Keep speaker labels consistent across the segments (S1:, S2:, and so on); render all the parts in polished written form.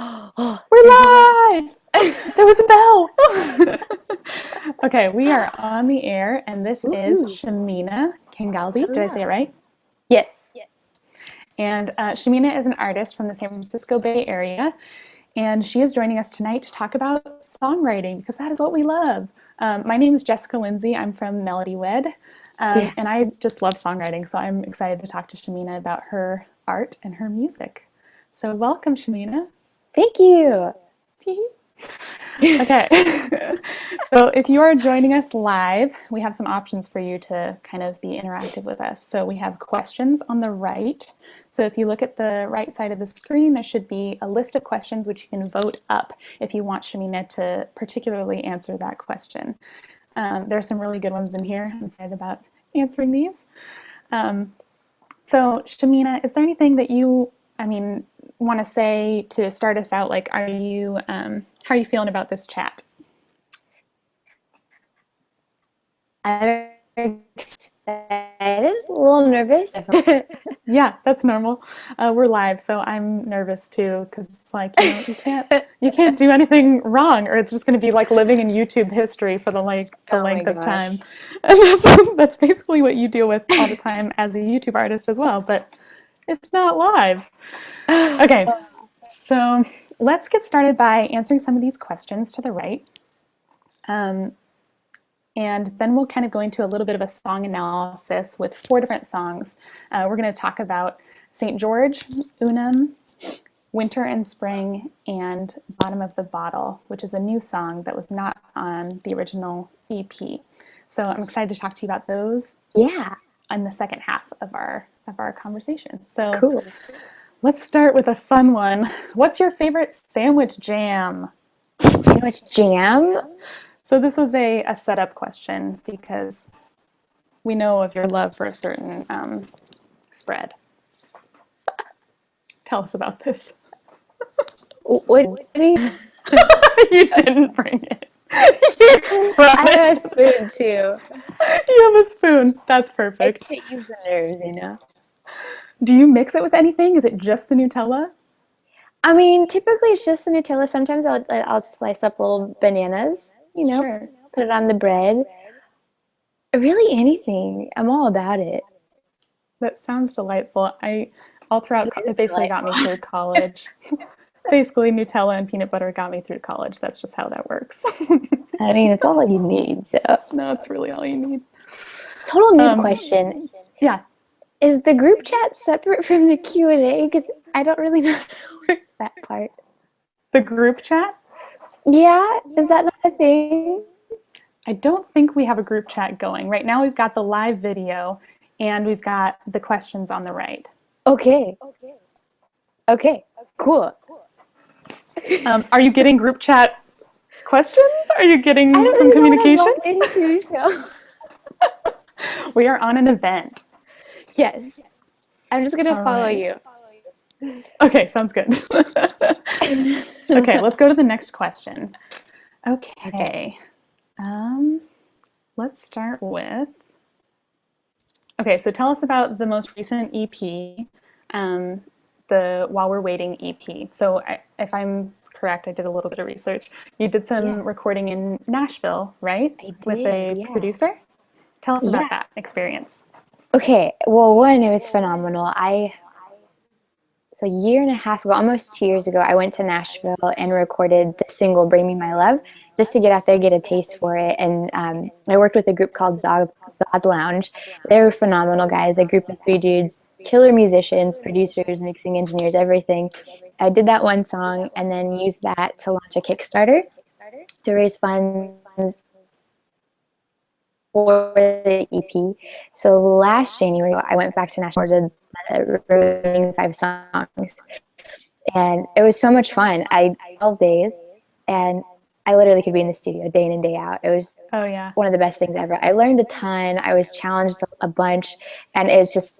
S1: Oh,
S2: We're live! There was a bell! Okay, we are on the air, and this is
S1: woohoo.
S2: Shamina Kangaldi. Did I say it
S1: Hello.
S2: right?
S1: Yes.
S2: And Shamina is an artist from the San Francisco Bay Area, and she is joining us tonight to talk about songwriting because that is what we love. My name is Jessica Lindsay. I'm from MelodyWed,
S1: Yeah.
S2: and I just love songwriting, so I'm excited to talk to Shamina about her art and her music. So, welcome, Shamina.
S1: Thank you.
S2: Okay, so if you are joining us live, we have some options for you to kind of be interactive with us. So we have questions on the right. So if you look at the right side of the screen, there should be a list of questions which you can vote up if you want Shamina to particularly answer that question. There are some really good ones in here. I'm excited about answering these. Um, so Shamina, is there anything that you, want to say to start us out? Like, how are you feeling about this chat?
S1: I'm excited, a little nervous.
S2: Yeah, that's normal. We're live, so I'm nervous too because it's like you can't do anything wrong, or it's just going to be like living in YouTube history for the
S1: Oh my
S2: length of time,
S1: gosh.
S2: and that's basically what you deal with all the time as a YouTube artist as well. But it's not live. Okay, so let's get started by answering some of these questions to the right. Um, And then we'll kind of go into a little bit of a song analysis with 4 different songs. We're going to talk about St. George, Unum, Winter and Spring, and Bottom of the Bottle, which is a new song that was not on the original EP. So I'm excited to talk to you about those
S1: Yeah,
S2: in the second half of our conversation. So
S1: cool.
S2: let's start with a fun one. What's your favorite sandwich jam?
S1: Sandwich jam?
S2: So this was a setup question because we know of your love for a certain spread. Tell us about this.
S1: What do you?
S2: You didn't bring it. You brought
S1: I have a
S2: it.
S1: spoon too.
S2: You have a spoon. That's
S1: I
S2: perfect.
S1: can't use the nerves.
S2: Do you mix it with anything? Is it just the Nutella?
S1: I mean, typically it's just the Nutella. Sometimes I'll slice up little bananas,
S2: Sure.
S1: put it on the bread. Really anything. I'm all about it.
S2: That sounds delightful. All throughout,
S1: It is
S2: it basically got me
S1: delightful.
S2: through college. Basically, Nutella and peanut butter got me through college. That's just how that works.
S1: I mean, it's all you need. So,
S2: No, it's really all you need.
S1: total noob
S2: Um,
S1: question:
S2: yeah.
S1: is the group chat separate from the Q&A? Because I don't really know how to work that part.
S2: The group chat?
S1: Yeah, is that not a thing?
S2: I don't think we have a group chat going. Right now, we've got the live video and we've got the questions on the right.
S1: Okay. Okay. Cool.
S2: Are you getting group chat questions? Are you
S1: I
S2: getting
S1: don't
S2: some
S1: really know what I'm
S2: communication?
S1: walked into, so
S2: We are on an event.
S1: yes, I'm just gonna
S2: All
S1: follow
S2: right.
S1: you.
S2: Okay, sounds good. Okay, let's go to the next question.
S1: Okay.
S2: Okay. Um, let's start with. Okay, so tell us about the most recent EP, um, the While We're Waiting EP. So, if I'm correct, I did a little bit of research. You did
S1: Yeah,
S2: some recording in Nashville, right?
S1: I
S2: With
S1: did.
S2: a
S1: Yeah.
S2: producer? Tell us
S1: Yeah.
S2: about that experience.
S1: Okay. Well, one, it was phenomenal. So a year and a half ago, almost 2 years ago, I went to Nashville and recorded the single "Bring Me My Love" just to get out there, get a taste for it. And I worked with a group called Zod Lounge. They were phenomenal guys, a group of 3 dudes, killer musicians, producers, mixing engineers, everything. I did that one song and then used that to launch a Kickstarter to raise funds for the EP. So last January, I went back to Nashville and recorded the remaining 5 songs. And it was so much fun. I 12 days, and I literally could be in the studio day in and day out. It was
S2: Oh, yeah.
S1: one of the best things ever. I learned a ton. I was challenged a bunch, and it was just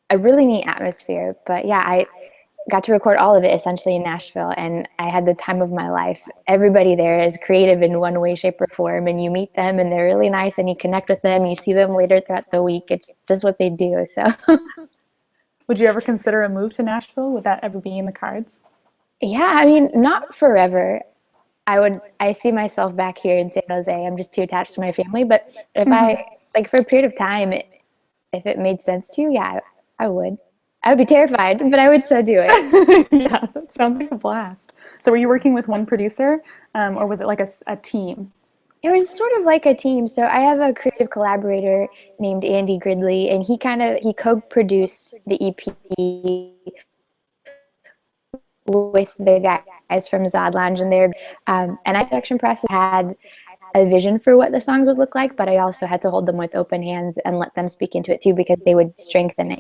S1: a really neat atmosphere. But yeah, I got to record all of it essentially in Nashville, and I had the time of my life. Everybody there is creative in one way, shape, or form, and you meet them, and they're really nice, and you connect with them. You see them later throughout the week. It's just what they do. So
S2: Would you ever consider a move to Nashville? Would that ever be in the cards?
S1: Yeah, I mean, not forever. I see myself back here in San Jose. I'm just too attached to my family. But if I,
S2: Hmm.
S1: like, for a period of time, if it made sense to, yeah, I would. I would be terrified, but I would still do it.
S2: Yeah, that sounds like a blast. So were you working with one producer, or was it like a team?
S1: It was sort of like a team. So I have a creative collaborator named Andy Gridley, and he co-produced the EP with the guys from Zod Lounge, and and I production process had a vision for what the songs would look like, but I also had to hold them with open hands and let them speak into it too, because they would strengthen it.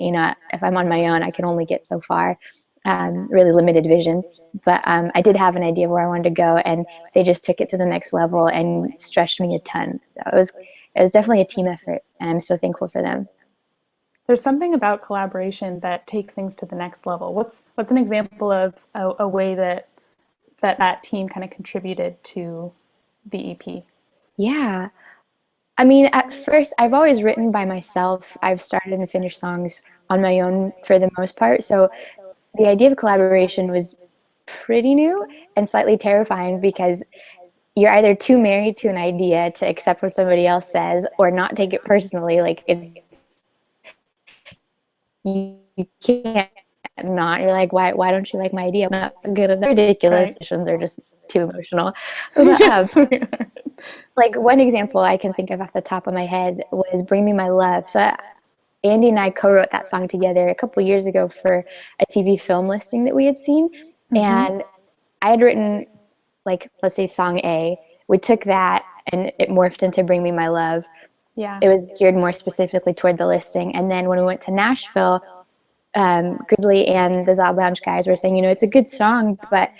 S1: If I'm on my own, I can only get so far, really limited vision. But I did have an idea of where I wanted to go, and they just took it to the next level and stretched me a ton. So it was definitely a team effort, and I'm so thankful for them.
S2: There's something about collaboration that takes things to the next level. What's an example of a way that team kind of contributed to the EP?
S1: Yeah. I mean, at first, I've always written by myself. I've started and finished songs on my own for the most part. So the idea of collaboration was pretty new and slightly terrifying, because you're either too married to an idea to accept what somebody else says or not take it personally. Like you can't not. You're like, why don't you like my idea? I'm not good enough. Ridiculous.
S2: Right.
S1: Decisions are just too emotional. But
S2: Yes, we are.
S1: like one example I can think of off the top of my head was "Bring Me My Love." So Andy and I co-wrote that song together a couple years ago for a TV film listing that we had seen,
S2: Mm-hmm.
S1: and I had written, like, let's say song A. We took that and it morphed into "Bring Me My Love."
S2: Yeah.
S1: It was geared more specifically toward the listing, and then when we went to Nashville, Gridley and the Zob Lounge guys were saying, it's a good song, but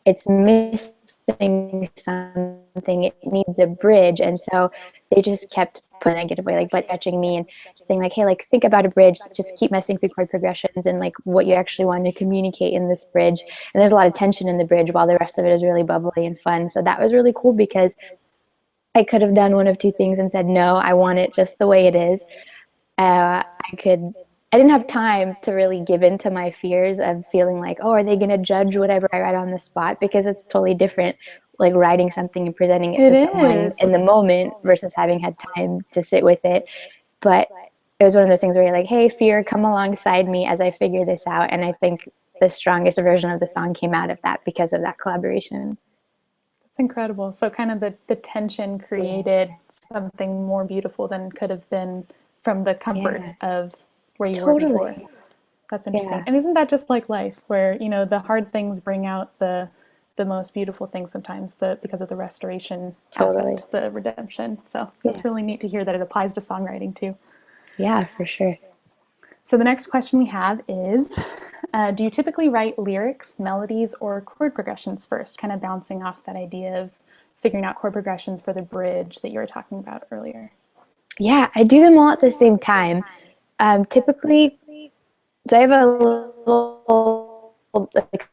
S1: it's missing something. It needs a bridge. And so they just kept putting a negative way, like butt touching me and saying, like, hey, like, think about a bridge. Just keep messing through chord progressions and like what you actually want to communicate in this bridge. And there's a lot of tension in the bridge while the rest of it is really bubbly and fun. So that was really cool, because I could have done one of two things and said, no, I want it just the way it is. I didn't have time to really give in to my fears of feeling like, oh, are they going to judge whatever I write on the spot? Because it's totally different, like writing something and presenting it
S2: It
S1: to someone
S2: is.
S1: in the moment versus having had time to sit with it. But it was one of those things where you're like, hey, fear, come alongside me as I figure this out. And I think the strongest version of the song came out of that because of that collaboration.
S2: It's incredible. So kind of the tension created something more beautiful than could have been from the comfort
S1: Yeah,
S2: of where you were before.
S1: totally.
S2: That's interesting.
S1: Yeah,
S2: And isn't that just like life, where, the hard things bring out the most beautiful things sometimes, because of the restoration
S1: totally.
S2: aspect, the redemption. So
S1: Yeah,
S2: that's really neat to hear that it applies to songwriting too.
S1: yeah, for sure.
S2: So the next question we have is, do you typically write lyrics, melodies, or chord progressions first? Kind of bouncing off that idea of figuring out chord progressions for the bridge that you were talking about earlier.
S1: Yeah, I do them all at the same time. Typically, so I have a little like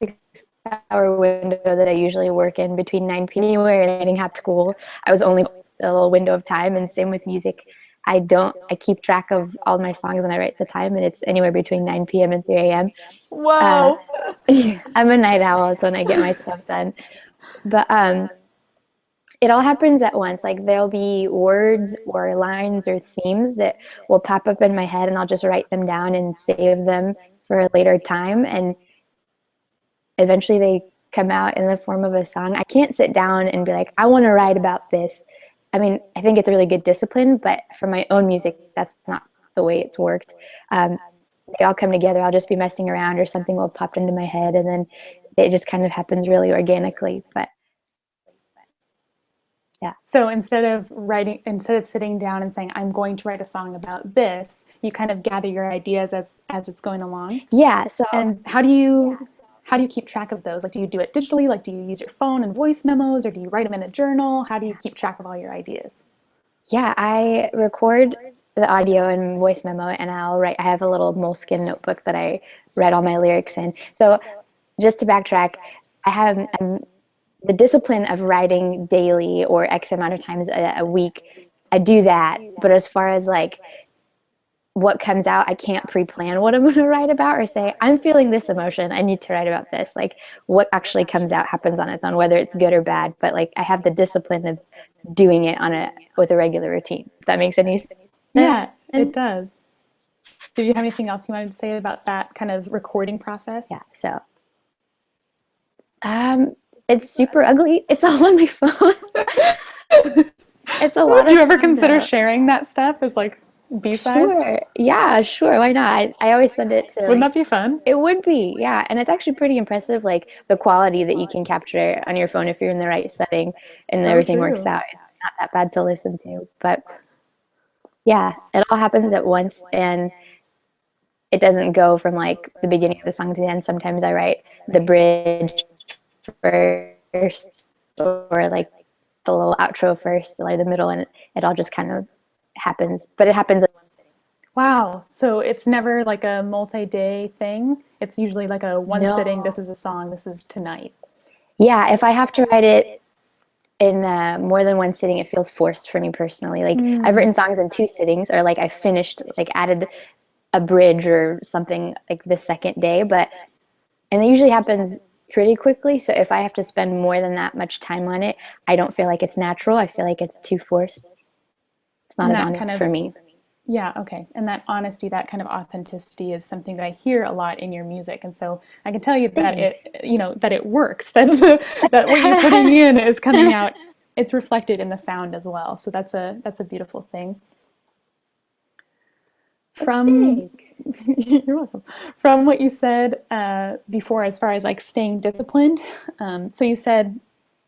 S1: 6 hour window that I usually work in between 9 p.m. anywhere and getting half school. I was only a little window of time, and same with music. I keep track of all my songs and I write the time, and it's anywhere between 9 p.m. and 3 a.m. Uh,
S2: Whoa!
S1: I'm a night owl. It's when I get my stuff done. But it all happens at once. Like there'll be words or lines or themes that will pop up in my head, and I'll just write them down and save them for a later time. And eventually they come out in the form of a song. I can't sit down and be like, I want to write about this. I mean, I think it's a really good discipline, but for my own music, that's not the way it's worked. Um, they all come together. I'll just be messing around or something will pop into my head, and then it just kind of happens really organically. But yeah.
S2: So instead of sitting down and saying, I'm going to write a song about this, you kind of gather your ideas as it's going along.
S1: Yeah. So
S2: And how do you keep track of those? Like, do you do it digitally? Like, do you use your phone and voice memos, or do you write them in a journal? How do you keep track of all your ideas?
S1: yeah, I record the audio and voice memo, and I'll write. I have a little moleskin notebook that I write all my lyrics in. So just to backtrack, the discipline of writing daily or X amount of times a week. I do that, but as far as like what comes out, I can't pre-plan what I'm going to write about or say, I'm feeling this emotion, I need to write about this. Like what actually comes out happens on its own, whether it's good or bad. But like I have the discipline of doing it with a regular routine. If that makes any
S2: Yeah, it
S1: sense.
S2: does. Did you have anything else you wanted to say about that kind of recording process?
S1: Yeah. So it's super ugly. It's all on my phone. It's a lot
S2: Would
S1: of
S2: you ever
S1: fun
S2: consider
S1: though.
S2: sharing that stuff as like B-sides?
S1: Sure. Yeah, sure. Why not? I always send it to
S2: Wouldn't
S1: like,
S2: that be fun?
S1: it would be, yeah. And it's actually pretty impressive, like the quality that you can capture on your phone if you're in the right setting and
S2: So
S1: everything works
S2: true.
S1: out. It's not that bad to listen to. But yeah, it all happens at once and it doesn't go from like the beginning of the song to the end. Sometimes I write the bridge first or like the little outro first, or like the middle, and it all just kind of happens. But it happens.
S2: Wow. So it's never like a multi-day thing. It's usually like a one sitting,
S1: No.
S2: this is a song, this is tonight.
S1: Yeah, if I have to write it in more than one sitting, it feels forced for me personally. Like I've
S2: Mm,
S1: written songs in two sittings, or like I finished, like added a bridge or something like the second day, but and it usually happens pretty quickly. So if I have to spend more than that much time on it, I don't feel like it's natural. I feel like it's too forced. It's not
S2: and
S1: as
S2: that kind
S1: honest
S2: of,
S1: for me.
S2: yeah, okay. And that honesty, that kind of authenticity is something that I hear a lot in your music. And so I can tell you that
S1: Thanks.
S2: it, you know, that it works, that that what you're putting in is coming out. It's reflected in the sound as well. So that's a beautiful thing. From
S1: Thanks.
S2: you're welcome. From what you said before, as far as like staying disciplined, so you said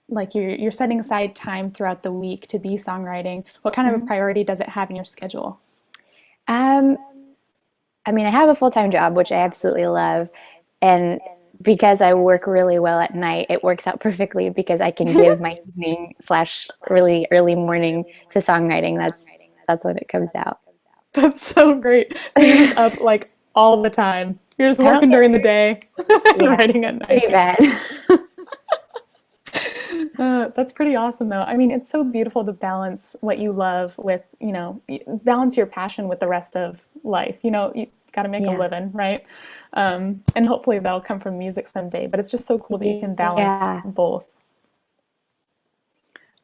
S2: like you're setting aside time throughout the week to be songwriting. What kind of a
S1: Mhm.
S2: priority does it have in your schedule?
S1: Um, I mean, I have a full-time job, which I absolutely love. And because I work really well at night, it works out perfectly because I can give my evening slash really early morning to songwriting. That's when it comes out.
S2: That's so great. So you're just up like all the time. You're just
S1: I don't
S2: working
S1: get
S2: during the
S1: very,
S2: day and
S1: yeah,
S2: writing at
S1: pretty
S2: night.
S1: bad.
S2: That's pretty awesome, though. I mean, it's so beautiful to balance what you love with, you know, balance your passion with the rest of life. You know, you got to make a
S1: Yeah.
S2: living, right? And hopefully that'll come from music someday. But it's just so cool that you can balance
S1: Yeah.
S2: both.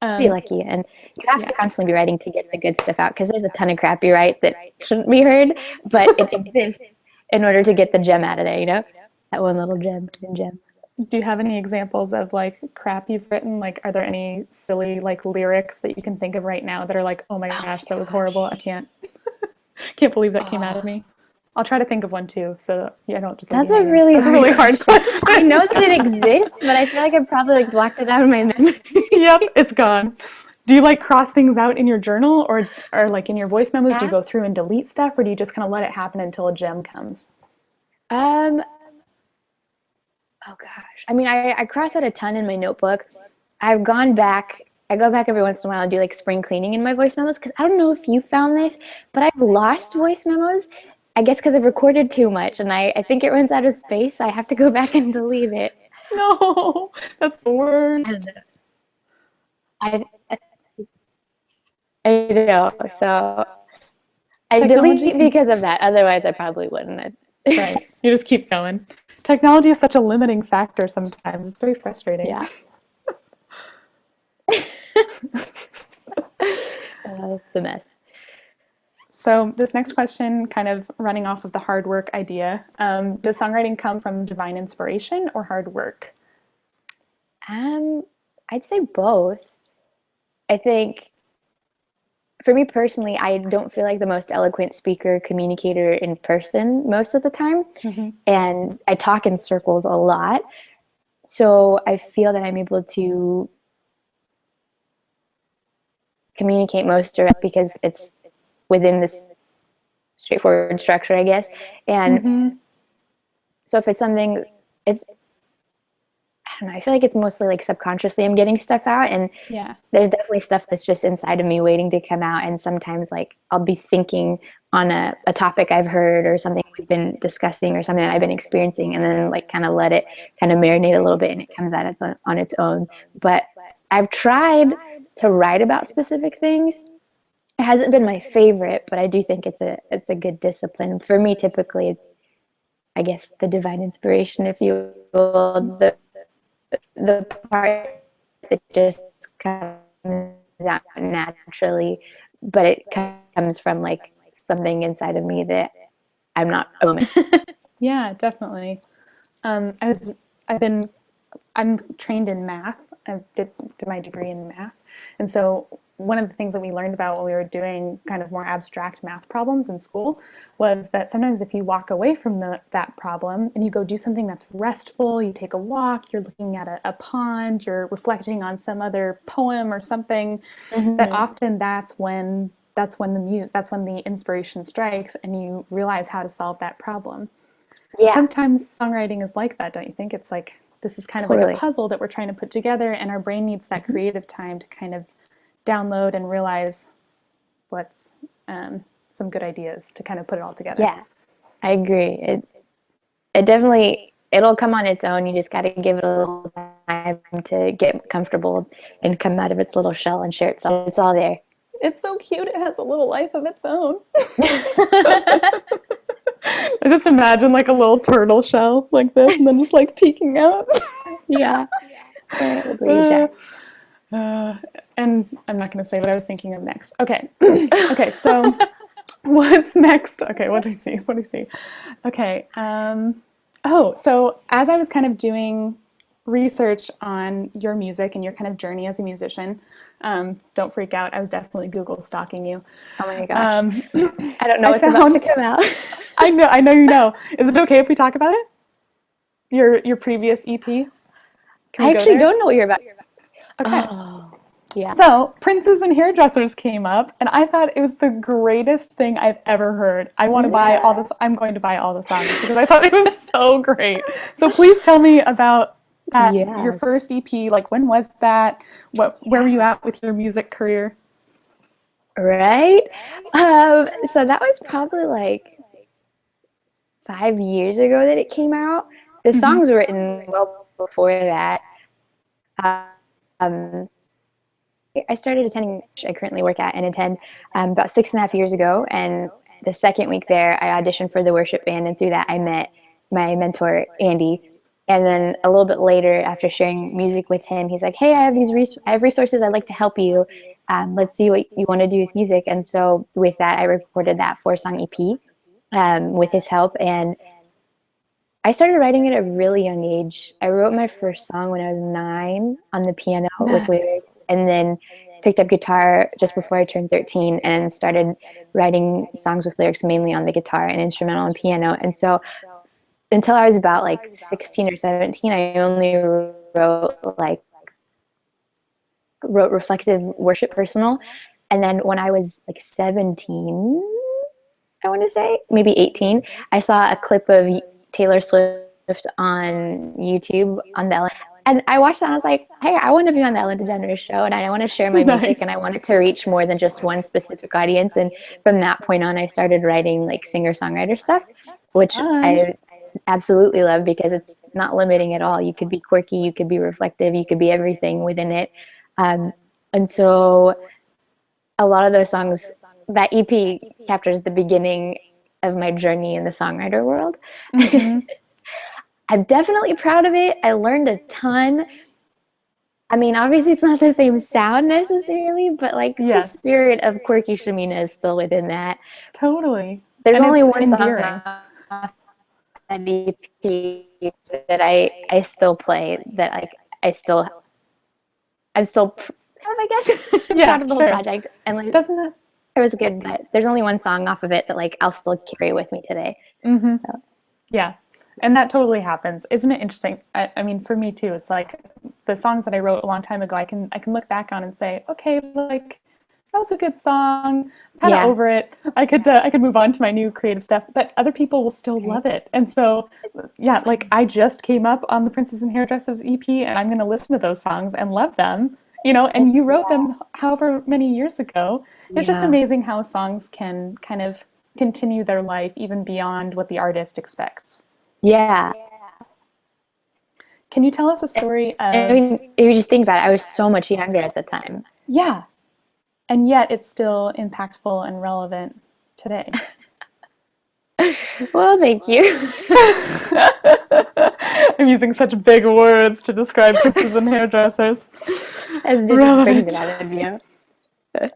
S1: Be
S2: Um,
S1: lucky. And you have
S2: yeah.
S1: to constantly be writing to get the good stuff out because there's a ton of crap you write that shouldn't be heard, but it exists in order to get the gem out of there, you know? That one little gem, hidden gem.
S2: Do you have any examples of like crap you've written? Like, are there any silly like lyrics that you can think of right now that are like, oh my
S1: Oh
S2: gosh,
S1: my
S2: that was horrible.
S1: gosh.
S2: Can't believe that came out of
S1: Oh,
S2: me. I'll try to think of one too, so yeah, I don't just leave you
S1: that's a
S2: hanging.
S1: really
S2: That's a
S1: hard
S2: really hard
S1: question. I
S2: question.
S1: know that it exists, but I feel like I probably like blocked it out of my memory.
S2: Yep, it's gone. Do you like cross things out in your journal or like in your voice memos? Do you
S1: Yeah.
S2: go through and delete stuff or do you just kind of let it happen until a gem comes?
S1: Um, oh gosh. I mean, I cross out a ton in my notebook. I've gone back. I go back every once in a while and do like spring cleaning in my voice memos because I don't know if you found this, but I've lost voice memos. I guess because I've recorded too much and I think it runs out of space. So I have to go back and delete it.
S2: No, that's the
S1: I don't
S2: worst.
S1: know. I, I know. So I
S2: Technology
S1: delete
S2: can,
S1: because of that. Otherwise, I probably wouldn't.
S2: right. You just keep going. Technology is such a limiting factor sometimes. It's very frustrating.
S1: Yeah. It's a mess.
S2: So, this next question, kind of running off of the hard work idea, does songwriting come from divine inspiration or hard work?
S1: Um, I'd say both. I think for me personally, I don't feel like the most eloquent speaker, communicator in person most of the time.
S2: Hmm.
S1: And I talk in circles a lot. So I feel that I'm able to communicate most direct because it's within this straightforward structure, I guess. And
S2: Hmm.
S1: so if it's something, it's, I don't know, I feel like it's mostly like subconsciously I'm getting stuff out. And
S2: Yeah.
S1: there's definitely stuff that's just inside of me waiting to come out. And sometimes like I'll be thinking on a topic I've heard or something we've been discussing or something that I've been experiencing and then like kind of let it kind of marinate a little bit and it comes out on its own. But I've tried to write about specific things it hasn't been my favorite, but I do think it's a good discipline. For me, typically it's, I guess, the divine inspiration, if you will, the part that just comes out naturally, but it comes from like something inside of me that I'm not a woman.
S2: Yeah, definitely. I was, I've been, I'm trained in math. I did my degree in math. And so one of the things that we learned about when we were doing kind of more abstract math problems in school was that sometimes if you walk away from that problem and you go do something that's restful, you take a walk, you're looking at a pond, you're reflecting on some other poem or something, that
S1: Mm-hmm.
S2: often that's when the inspiration strikes and you realize how to solve that problem.
S1: Yeah,
S2: Sometimes songwriting is like that, don't you think? It's like this is kind of like a
S1: totally.
S2: puzzle that we're trying to put together, and our brain needs that
S1: Mm-hmm.
S2: creative time to kind of download and realize what's some good ideas to kind of put it all together.
S1: Yeah, I agree. It definitely, it'll come on its own. You just got to give it a little time to get comfortable and come out of its little shell and share it. So it's all there.
S2: It's so cute. It has a little life of its own. I just imagine like a little turtle shell like this, and then just like peeking out.
S1: Yeah, right, with leaves.
S2: uh,
S1: Yeah.
S2: uh, and I'm not going to say what I was thinking of next. Okay. Okay. So what's next? Okay. What do I see? What do I see? Okay. Oh, so as I was kind of doing research on your music and your kind of journey as a musician, don't freak out. I was definitely Google stalking you.
S1: Oh my gosh.
S2: Um,
S1: I don't know
S2: I
S1: what's about to
S2: found.
S1: come out.
S2: I know you know. Is it okay if we talk about it? Your previous EP? Can we
S1: I
S2: go
S1: actually
S2: there?
S1: don't know what you're about.
S2: Okay.
S1: Oh, yeah.
S2: So, princes and hairdressers came up, and I thought it was the greatest thing I've ever heard. I want to buy all this. I'm going to buy all the songs because I thought it was so great. So, please tell me about that. Your
S1: Yeah.
S2: first EP. Like, when was that? Where were you at with your music career?
S1: Right? So that was probably like 5 years ago that it came out. The
S2: Mm-hmm.
S1: songs were written well before that. Um, I started attending, I currently work at and attend about 6.5 years ago. And the second week there, I auditioned for the worship band. And through that, I met my mentor, Andy. And then a little bit later, after sharing music with him, he's like, "Hey, I have resources. I'd like to help you. Let's see what you want to do with music." And so with that, I recorded that 4-song EP with his help. And I started writing at a really young age. I wrote my first song when I was 9 on the piano with
S2: Nice.
S1: lyrics, and then picked up guitar just before I turned 13 and started writing songs with lyrics mainly on the guitar and instrumental and piano. And so until I was about like 16 or 17, I only wrote reflective worship personal. And then when I was like 17, I want to say, maybe 18, I saw a clip of Taylor Swift on YouTube on the Ellen. And I watched that and I was like, hey, I want to be on the Ellen DeGeneres show and I want to share my music and
S2: Nice.
S1: I want it to reach more than just one specific audience. And from that point on, I started writing like singer-songwriter stuff, which
S2: Fun.
S1: I absolutely love because it's not limiting at all. You could be quirky, you could be reflective, you could be everything within it. Um, and so a lot of those songs, that EP captures the beginning of my journey in the songwriter world.
S2: Mm-hmm.
S1: I'm definitely proud of it. I learned a ton. I mean, obviously, it's not the same sound necessarily, but like the
S2: Yes.
S1: spirit of quirky Shamina is still within that.
S2: Totally.
S1: There's
S2: And
S1: only
S2: it's
S1: one song
S2: endearing.
S1: off that EP that I still play that like I'm still I guess
S2: Yeah,
S1: proud of the whole
S2: sure.
S1: project and like
S2: Doesn't that?
S1: it was good, but there's only one song off of it that like I'll still carry with me today.
S2: Mm-hmm.
S1: So,
S2: Yeah. And that totally happens. Isn't it interesting? I mean, for me too, it's like the songs that I wrote a long time ago, I can look back on and say, okay, like that was a good song. I'm kind of
S1: yeah,
S2: over it. I could move on to my new creative stuff, but other people will still
S1: right.
S2: love it. And so, yeah, like I just came up on the Princess and Hairdressers EP, and I'm going to listen to those songs and love them. And you wrote them however many years ago. It's just
S1: Yeah,
S2: amazing how songs can kind of continue their life even beyond what the artist expects.
S1: yeah.
S2: Can you tell us a story
S1: I
S2: of,
S1: mean, if you just think about it, I was so much younger at the time.
S2: yeah, and yet it's still impactful and relevant today.
S1: Well, thank you.
S2: I'm using such big words to describe princes and hairdressers.
S1: It just brings it
S2: Relevant.
S1: out of you.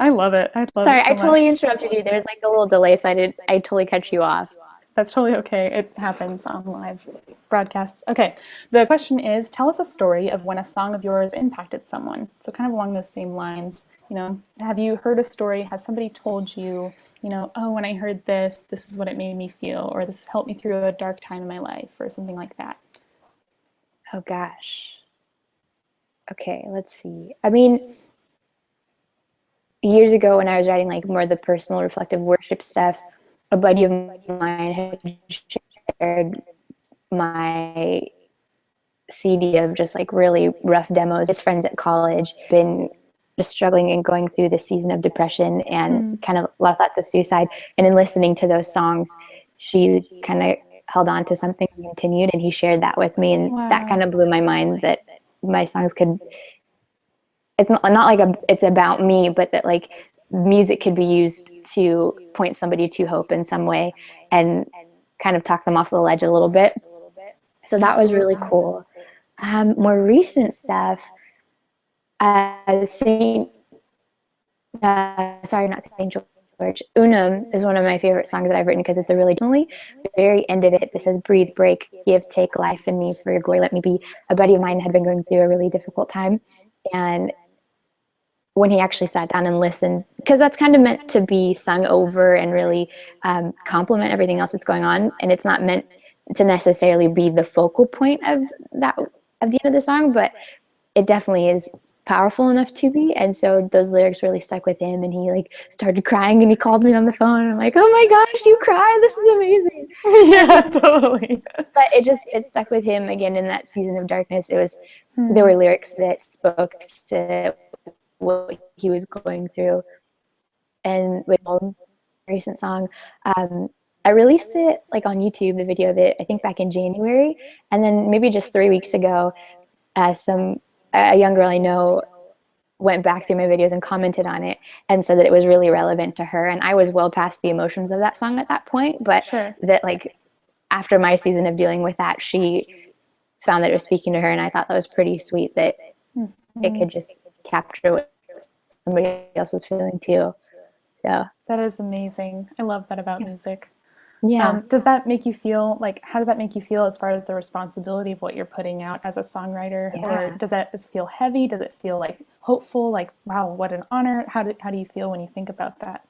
S2: I love it. I love
S1: Sorry,
S2: it
S1: I
S2: so much.
S1: totally interrupted you. There's like a little delay, so I totally cut you off.
S2: That's totally okay. It happens on live broadcasts. Okay, the question is, tell us a story of when a song of yours impacted someone. So kind of along those same lines, have you heard a story? Has somebody told you, oh, when I heard this, this is what it made me feel, or this has helped me through a dark time in my life, or something like that?
S1: Oh gosh. Okay, let's see. I mean, years ago when I was writing like more of the personal reflective worship stuff, a buddy of mine had shared my CD of just like really rough demos. His friends at college been just struggling and going through this season of depression and kind of a lot of thoughts of suicide. And in listening to those songs, she kind of held on to something and continued, and he shared that with me, and that kind
S2: Wow.
S1: of blew my mind that my songs could, it's not like it's about me, but that like music could be used to point somebody to hope in some way and kind of talk them off the ledge a little bit. So that was really
S2: Absolutely.
S1: cool. More recent stuff, Saint, sorry, not Saint George. Unum is one of my favorite songs that I've written because it's a really, the very end of it, it says, breathe, break, give, take life in me for your glory, let me be. A buddy of mine had been going through a really difficult time. And when he actually sat down and listened, because that's kind of meant to be sung over and really complement everything else that's going on. And it's not meant to necessarily be the focal point of that, of the end of the song, but it definitely is powerful enough to be. And so those lyrics really stuck with him, and he like started crying, and he called me on the phone, and I'm like, oh my gosh, you cry, this is amazing.
S2: Yeah, totally.
S1: But it stuck with him again in that season of darkness. There
S2: Hmm.
S1: were lyrics that spoke to what he was going through. And with the recent song, I released it like on YouTube, the video of it, I think back in January. And then maybe just 3 weeks ago, a young girl I know went back through my videos and commented on it and said that it was really relevant to her. And I was well past the emotions of that song at that point, but
S2: Sure.
S1: that like after my season of dealing with that, she found that it was speaking to her. And I thought that was pretty sweet that it
S2: Mm-hmm.
S1: could just capture what somebody else was feeling too. So
S2: That is amazing. I love that about music.
S1: yeah.
S2: Does that make you feel like, how does that make you feel as far as the responsibility of what you're putting out as a songwriter? Or
S1: Yeah.
S2: does it feel heavy? Does it feel like hopeful? Like, wow, what an honor. How do you feel when you think about that?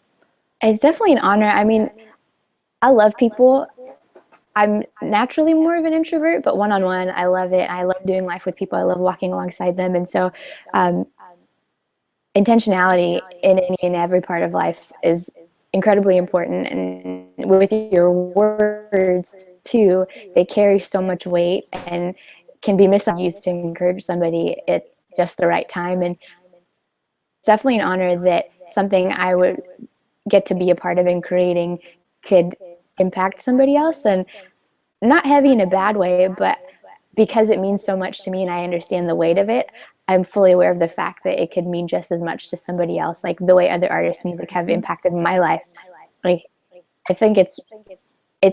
S1: It's definitely an honor. I mean, I love people. I'm naturally more of an introvert, but one-on-one, I love it. I love doing life with people. I love walking alongside them. And so um, intentionality in any and every part of life is incredibly important. And with your words too, they carry so much weight and can be misused to encourage somebody at just the right time. And it's definitely an honor that something I would get to be a part of in creating could impact somebody else. And not heavy in a bad way, but because it means so much to me and I understand the weight of it, I'm fully aware of the fact that it could mean just as much to somebody else, like the way other artists' music have impacted my life. Like, I think it's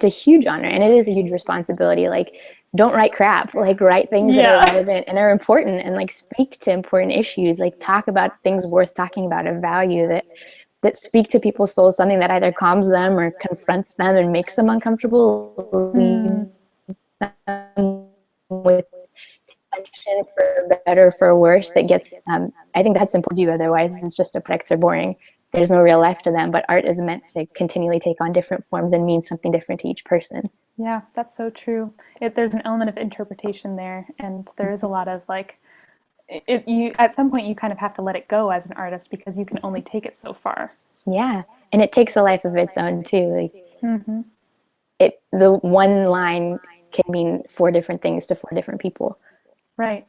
S1: a huge honor, and it is a huge responsibility. Like, don't write crap, like write things that are
S2: Yeah.
S1: relevant and are important, and like speak to important issues, like talk about things worth talking about of value that speak to people's souls, something that either calms them or confronts them and makes them uncomfortable,
S2: Hmm.
S1: leaves them with tension for better, for worse, that gets, I think that's important to do. Otherwise, it's just effects are boring. There's no real life to them, but art is meant to continually take on different forms and mean something different to each person.
S2: Yeah, that's so true. There's an element of interpretation there, and there is a lot of like, you at some point you kind of have to let it go as an artist because you can only take it so far.
S1: Yeah. And it takes a life of its own too. Like
S2: Hmm.
S1: the one line can mean four different things to four different people.
S2: Right.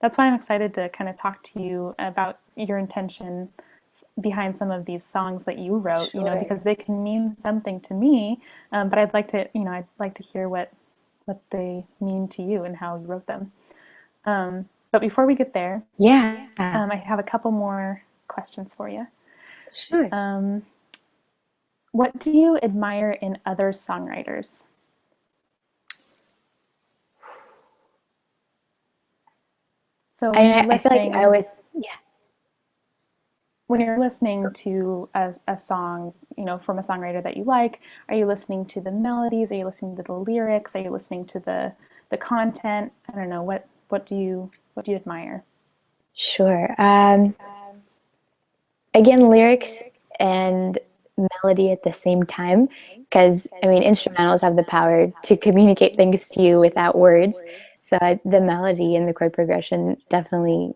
S2: That's why I'm excited to kind of talk to you about your intention behind some of these songs that you wrote,
S1: Sure.
S2: because they can mean something to me, but I'd like to, I'd like to hear what they mean to you and how you wrote them. But before we get there,
S1: Yeah.
S2: I have a couple more questions for you.
S1: Sure.
S2: What do you admire in other songwriters? So when you're
S1: I feel like I
S2: listening,
S1: always, yeah.
S2: when you're listening to a song, you know, from a songwriter that you like, are you listening to the melodies? Are you listening to the lyrics? Are you listening to the content? I don't know. What do you admire?
S1: Sure. Again, lyrics and melody at the same time, because I mean, instrumentals have the power to communicate things to you without words. So the melody and the chord progression definitely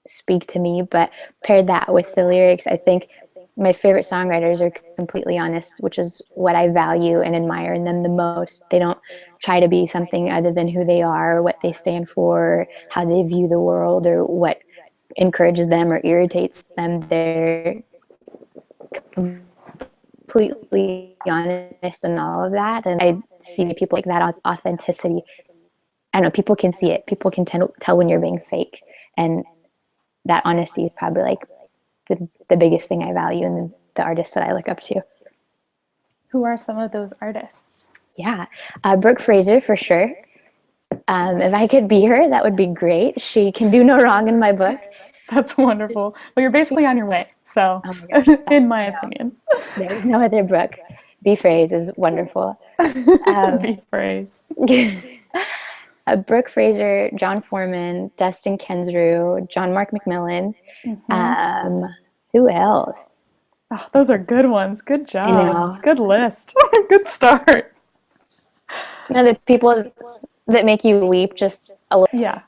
S1: speak to me, but paired that with the lyrics, I think my favorite songwriters are completely honest, which is what I value and admire in them the most. They don't try to be something other than who they are, what they stand for, how they view the world, or what encourages them or irritates them. They're completely honest in all of that. And I see people like that authenticity. I don't know, people can see it. People can tell when you're being fake. And that honesty is probably like the biggest thing I value in the artists that I look up to.
S2: Who are some of those artists?
S1: Yeah, Brooke Fraser for sure. If I could be her, that would be great. She can do no wrong in my book.
S2: That's wonderful. Well, you're basically on your way. So,
S1: Oh my gosh, stop.
S2: in my opinion,
S1: There's no other Brooke. B phrase is wonderful.
S2: be phrase.
S1: Brooke Fraser, John Foreman, Dustin Kensrue, John Mark McMillan. Who else?
S2: Oh, those are good ones. Good
S1: I
S2: job.
S1: know.
S2: Good list. Good start.
S1: You know, the people that make you weep just a little.
S2: Yeah.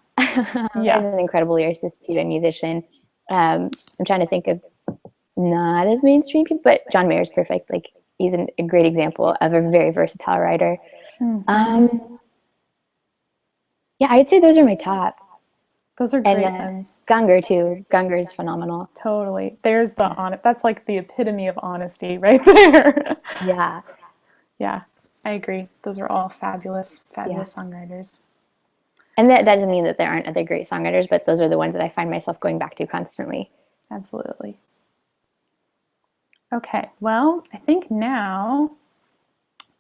S1: There's an incredible lyricist too and musician. I'm trying to think of not as mainstream, but John Mayer's perfect. Like he's a great example of a very versatile writer. Yeah, I'd say those are my top.
S2: Those are
S1: And
S2: great ones.
S1: Gunger too. Gunger is phenomenal.
S2: Totally. There's the honest. That's like the epitome of honesty right there.
S1: Yeah,
S2: Yeah, I agree. Those are all fabulous,
S1: yeah.
S2: fabulous songwriters.
S1: And that doesn't mean that there aren't other great songwriters, but those are the ones that I find myself going back to constantly.
S2: Absolutely. Okay, well, I think now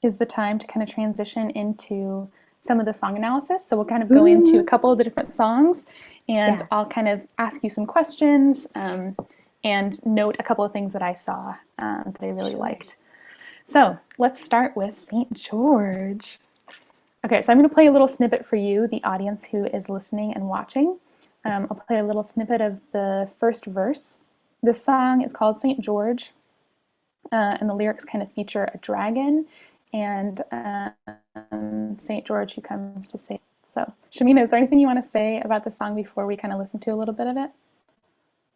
S2: is the time to kind of transition into some of the song analysis. So we'll kind of go into a couple of the different songs, and
S1: Yeah.
S2: I'll kind of ask you some questions and note a couple of things that I saw that I really liked. So let's start with St. George. Okay, so I'm going to play a little snippet for you, the audience who is listening and watching. I'll play a little snippet of the first verse. This song is called St. George, and the lyrics kind of feature a dragon and St. George who comes to save. So, Shamina, is there anything you want to say about the song before we kind of listen to a little bit of it?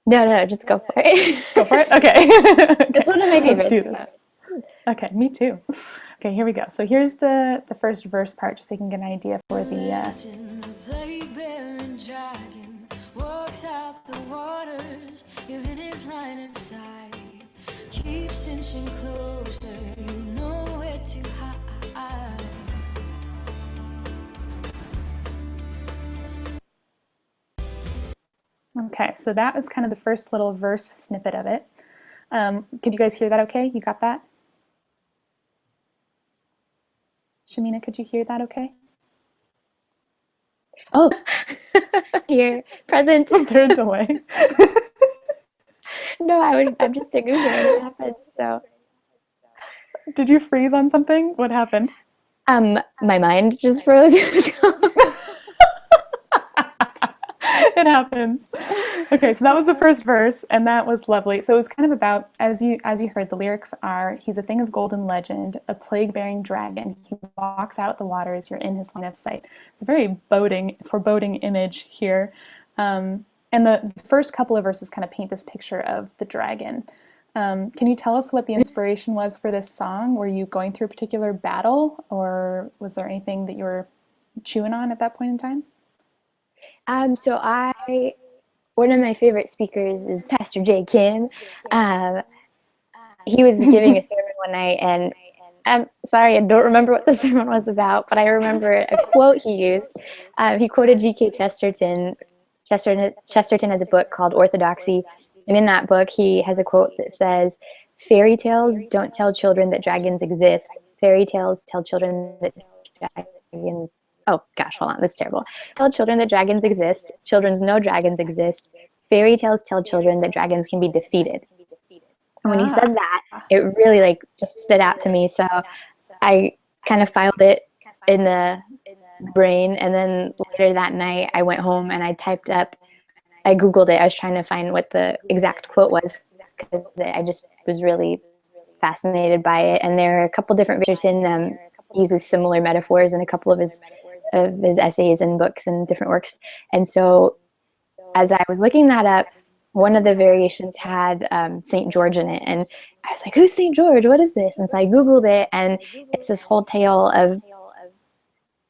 S1: No, just go for it.
S2: Go for it? Okay.
S1: It's one of my favorites.
S2: Let's do this. Okay, me too. Okay, here we go. So here's the first verse part, just so you can get an idea for the... Walks out the waters, you're in his line of sight. Keeps inching closer, you know where to hide. Okay, so that was kind of the first little verse snippet of it. Could you guys hear that okay? You got that? Shamina, could you hear that okay?
S1: Oh, here, present.
S2: Is there a delay?
S1: No, I'm just a Googler and it happens, so.
S2: Did you freeze on something? What happened?
S1: My mind just froze.
S2: It happens. Okay, so that was the first verse, and that was lovely. So it was kind of about, as you heard, the lyrics are, he's a thing of golden legend, a plague-bearing dragon. He walks out the waters, you're in his line of sight. It's a very foreboding image here. And the first couple of verses kind of paint this picture of the dragon. Can you tell us what the inspiration was for this song? Were you going through a particular battle, or was there anything that you were chewing on at that point in time?
S1: So one of my favorite speakers is Pastor Jay Kim. He was giving a sermon one night, and I'm sorry, I don't remember what the sermon was about, but I remember a quote he used. He quoted G.K. Chesterton. Chesterton has a book called Orthodoxy, And in that book, he has a quote that says, "Fairy tales don't tell children that dragons exist. Fairy tales tell children that dragons, oh gosh, hold on, that's terrible. Tell children that dragons exist. Children know dragons exist. Fairy tales tell children that dragons can be defeated." And when he said that, it really like just stood out to me. So I kind of filed it in the brain. And then later that night, I went home and I Googled it. I was trying to find what the exact quote was because I just was really fascinated by it. And there are a couple different Richardson uses similar metaphors in a couple of his essays and books and different works. And so as I was looking that up, one of the variations had St. George in it. And I was like, who's St. George? What is this? And so I Googled it, and it's this whole tale of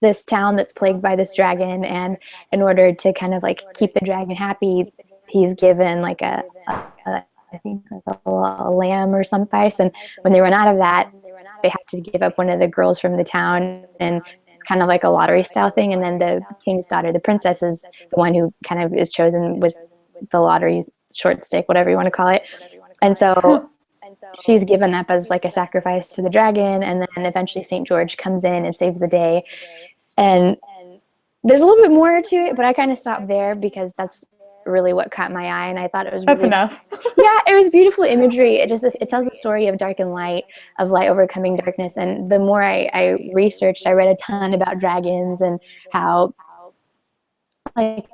S1: this town that's plagued by this dragon. And in order to kind of like keep the dragon happy, he's given like I think like a lamb or some spice. And when they run out of that, they have to give up one of the girls from the town. And it's kind of like a lottery style thing. And then the king's daughter, the princess, is the one who kind of is chosen with the lottery short stick, whatever you want to call it. And so she's given up as like a sacrifice to the dragon. And then eventually St. George comes in and saves the day. And there's a little bit more to it, but I kind of stopped there because that's really what caught my eye. And I thought it was
S2: that's
S1: really,
S2: enough.
S1: yeah, it was beautiful imagery. It tells the story of dark and light, of light overcoming darkness. And the more I researched, I read a ton about dragons and how like,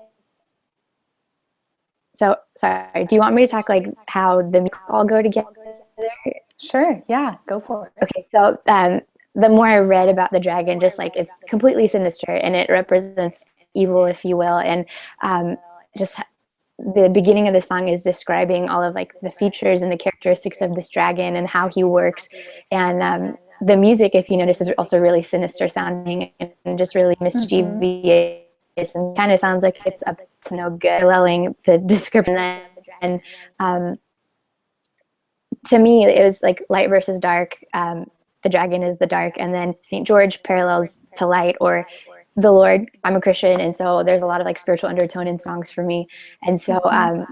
S1: so sorry, do you want me to talk like how the all go together?
S2: Sure, yeah, go for it.
S1: Okay, so the more I read about the dragon, just like it's completely sinister and it represents evil, if you will. And just the beginning of the song is describing all of like the features and the characteristics of this dragon and how he works. And the music, if you notice, is also really sinister sounding and just really mischievous and kind of sounds like it's up to no good, paralleling the description. And to me, it was like light versus dark. The dragon is the dark, and then St. George parallels to light or the Lord. I'm a Christian, and so there's a lot of like spiritual undertone in songs for me. And so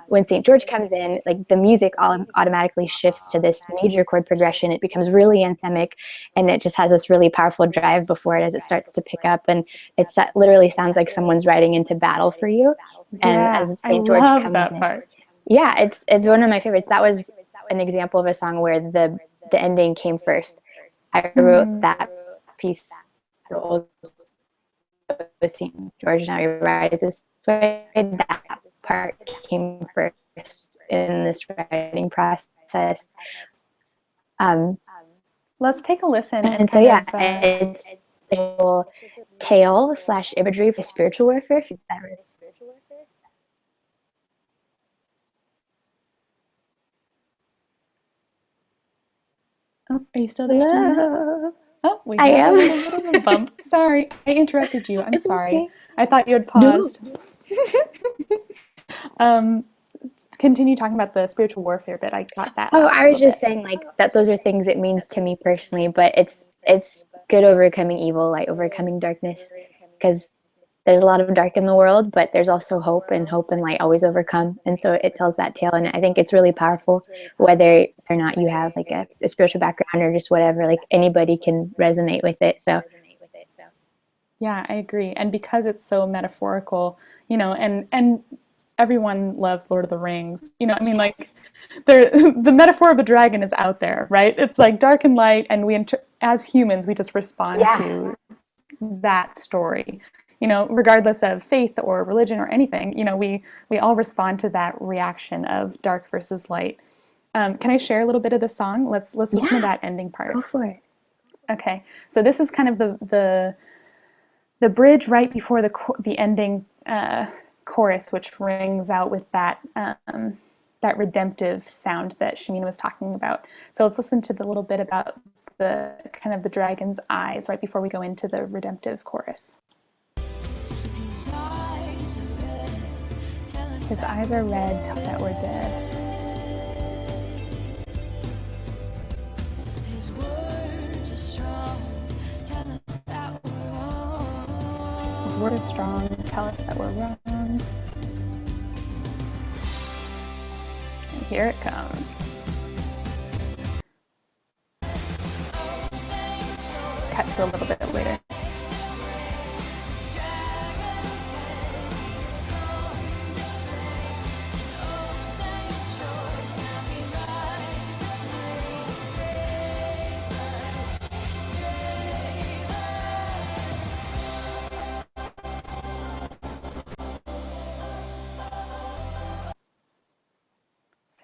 S1: when St. George comes in, like the music automatically shifts to this major chord progression. It becomes really anthemic, and it just has this really powerful drive before it as it starts to pick up. And it literally sounds like someone's riding into battle for you. And as St. George comes in, yeah, it's one of my favorites. That was an example of a song where the ending came first. I wrote that piece. St. George, now you're right. It's this way that part came first in this writing process.
S2: Let's take a listen.
S1: And so, yeah, it's a tale / imagery for spiritual warfare.
S2: Oh, are you still there?
S1: Hello.
S2: Oh, we got a little bit of a bump. Sorry, I interrupted you. I'm sorry. Okay. I thought you had paused. No. Continue talking about the spiritual warfare bit. I got that.
S1: Oh, I was just saying like that those are things it means to me personally, but it's good overcoming evil, like overcoming darkness, because there's a lot of dark in the world, but there's also hope, and hope and light always overcome. And so it tells that tale, and I think it's really powerful, whether or not you have like a spiritual background or just whatever, like anybody can resonate with it. So
S2: yeah, I agree. And because it's so metaphorical, you know, and everyone loves Lord of the Rings, you know, I mean, like the metaphor of a dragon is out there, right? It's like dark and light, and we as humans, we just respond to that story. You know, regardless of faith or religion or anything, you know, we all respond to that reaction of dark versus light. Can I share a little bit of the song? Let's listen to that ending part.
S1: Go for it.
S2: Okay, so this is kind of the bridge right before the ending chorus, which rings out with that that redemptive sound that Shamina was talking about. So let's listen to the little bit about the kind of the dragon's eyes right before we go into the redemptive chorus. His eyes are red, tell that we're dead. His words are strong, tell us that we're wrong. His word is strong, tell us that we're wrong. And Here it comes. Cut to a little bit later.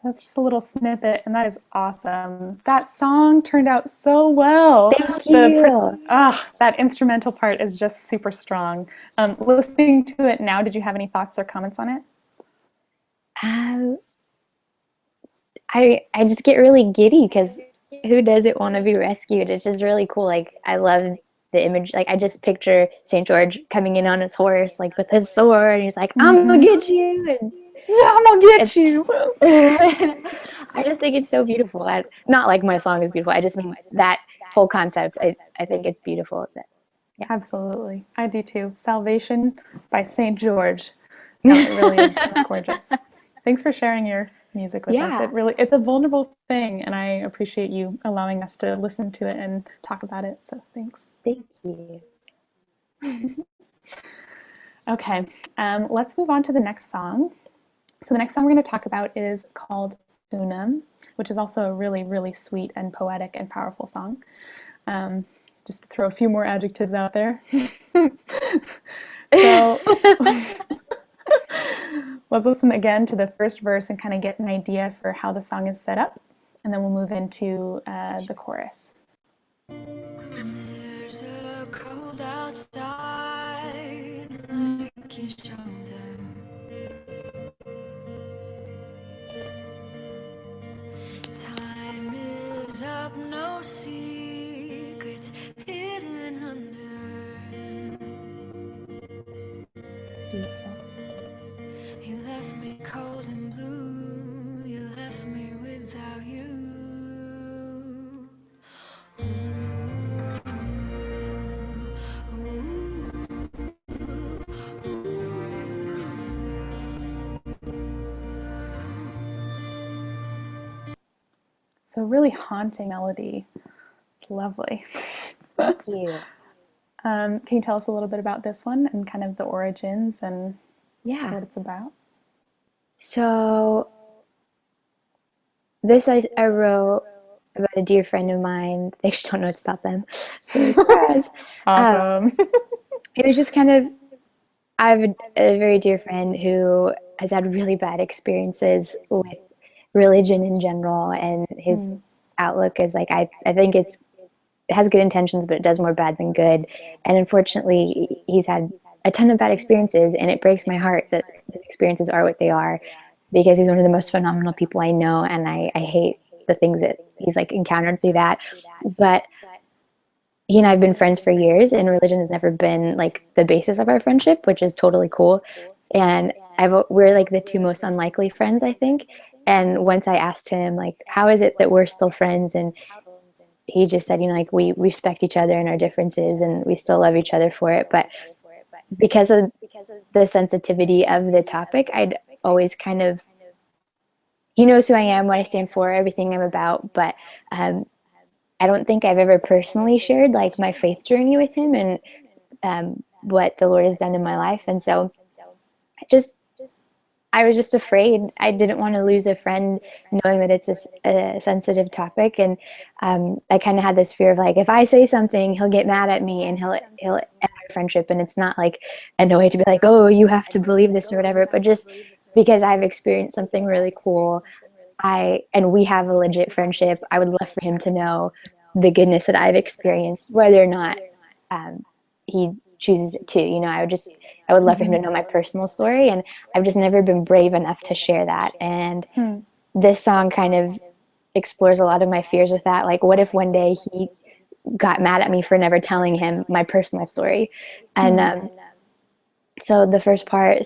S2: That's just a little snippet, and that is awesome. That song turned out so well.
S1: Thank you.
S2: That instrumental part is just super strong. Listening to it now, did you have any thoughts or comments on it?
S1: I just get really giddy because who doesn't want to be rescued? It's just really cool. Like I love the image. Like I just picture St. George coming in on his horse, like with his sword, and he's like, "I'm gonna get you." And
S2: yeah, I'm gonna get you.
S1: I just think it's so beautiful. Not like my song is beautiful. I just mean that whole concept. I think it's beautiful.
S2: Yeah. Absolutely, I do too. Salvation by St. George. No, it really is gorgeous. Thanks for sharing your music with us. It's a vulnerable thing, and I appreciate you allowing us to listen to it and talk about it. So thanks.
S1: Thank you.
S2: Okay, let's move on to the next song. So the next song we're going to talk about is called Unum, which is also a really, really sweet and poetic and powerful song. Just to throw a few more adjectives out there. So let's listen again to the first verse and kind of get an idea for how the song is set up, and then we'll move into the chorus.
S3: There's a cold outside, like your shoulder. Time is up, no secrets hidden under. You left me cold and blue, you left me without you.
S2: So really haunting melody. It's lovely.
S1: Thank you.
S2: Can you tell us a little bit about this one and kind of the origins and what it's about?
S1: So this I wrote about a dear friend of mine. They just don't know it's about them. So surprise.
S2: Awesome.
S1: It was just kind of, I have a very dear friend who has had really bad experiences with religion in general, and his outlook is like, I think it has good intentions, but it does more bad than good. And unfortunately, he's had a ton of bad experiences, and it breaks my heart that his experiences are what they are, because he's one of the most phenomenal people I know, and I hate the things that he's like encountered through that. But he and I have been friends for years, and religion has never been like the basis of our friendship, which is totally cool. And we're like the two most unlikely friends, I think. And once I asked him, like, how is it that we're still friends? And he just said, like, we respect each other and our differences, and we still love each other for it. But because of the sensitivity of the topic, I'd always kind of, he knows who I am, what I stand for, everything I'm about. But I don't think I've ever personally shared like my faith journey with him and what the Lord has done in my life. And so I was just afraid. I didn't want to lose a friend knowing that it's a sensitive topic. And I kind of had this fear of like, if I say something, he'll get mad at me and he'll end our friendship. And it's not like a way to be like, oh, you have to believe this or whatever, but just because I've experienced something really cool, and we have a legit friendship, I would love for him to know the goodness that I've experienced, whether or not he chooses it to. I would love for him to know my personal story, and I've just never been brave enough to share that. And this song kind of explores a lot of my fears with that. Like, what if one day he got mad at me for never telling him my personal story? And so the first part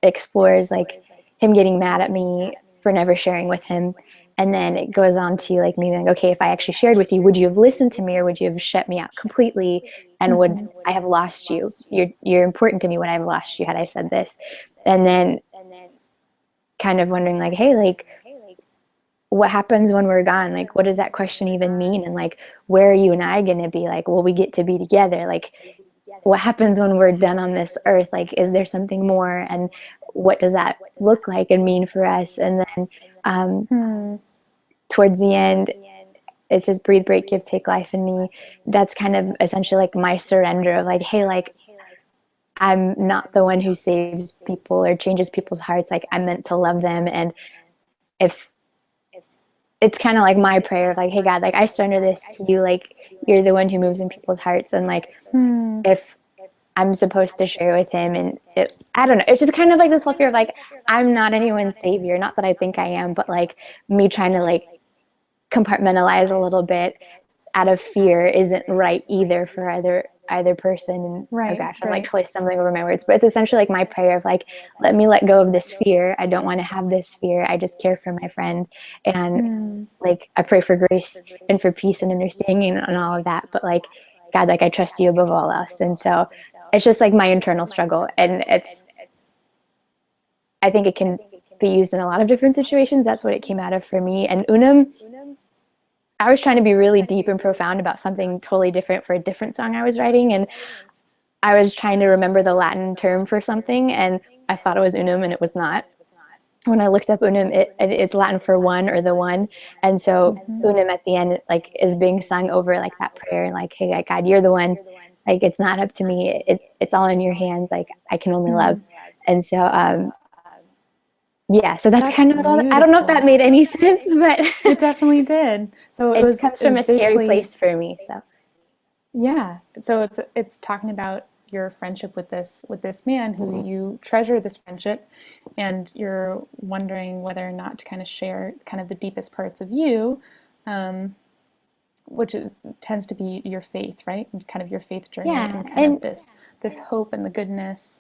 S1: explores like him getting mad at me for never sharing with him. And then it goes on to like me being like, okay, if I actually shared with you, would you have listened to me, or would you have shut me out completely? And would I have lost you? You're important to me. Would I have lost you had I said this? And then kind of wondering like, hey, like, what happens when we're gone? Like, what does that question even mean? And like, where are you and I going to be? Like, will we get to be together? Like, what happens when we're done on this earth? Like, is there something more? And what does that look like and mean for us? And then towards the end, it says, breathe, break, give, take life in me. That's kind of essentially like my surrender of like, hey, like, I'm not the one who saves people or changes people's hearts. Like, I'm meant to love them. And if it's kind of like my prayer of like, hey, God, like, I surrender this to you. Like, you're the one who moves in people's hearts. And like, if I'm supposed to share with him, and I don't know, it's just kind of like this whole fear of like, I'm not anyone's savior. Not that I think I am, but like me trying to like compartmentalize a little bit out of fear isn't right either for either person. And oh gosh, I'm like totally stumbling over my words, but it's essentially like my prayer of like, let me let go of this fear. I don't want to have this fear. I just care for my friend. And like, I pray for grace and for peace and understanding and all of that. But like, God, like, I trust you above all else. And so it's just like my internal struggle. And I think it can be used in a lot of different situations. That's what it came out of for me. And Unum, I was trying to be really deep and profound about something totally different for a different song I was writing. And I was trying to remember the Latin term for something, and I thought it was unum, and it was not. When I looked up unum, it is Latin for one or the one. And so unum at the end, like, is being sung over like that prayer, like, hey, God, you're the one. Like, it's not up to me. It's all in your hands. Like, I can only love. And so, yeah, so that's kind of all. I don't know if that made any sense, but
S2: it definitely did. So
S1: it comes from a scary place for me. So
S2: yeah, so it's talking about your friendship with this man who you treasure this friendship, and you're wondering whether or not to kind of share kind of the deepest parts of you, which tends to be your faith, right? And kind of your faith journey, and kind of this hope and the goodness.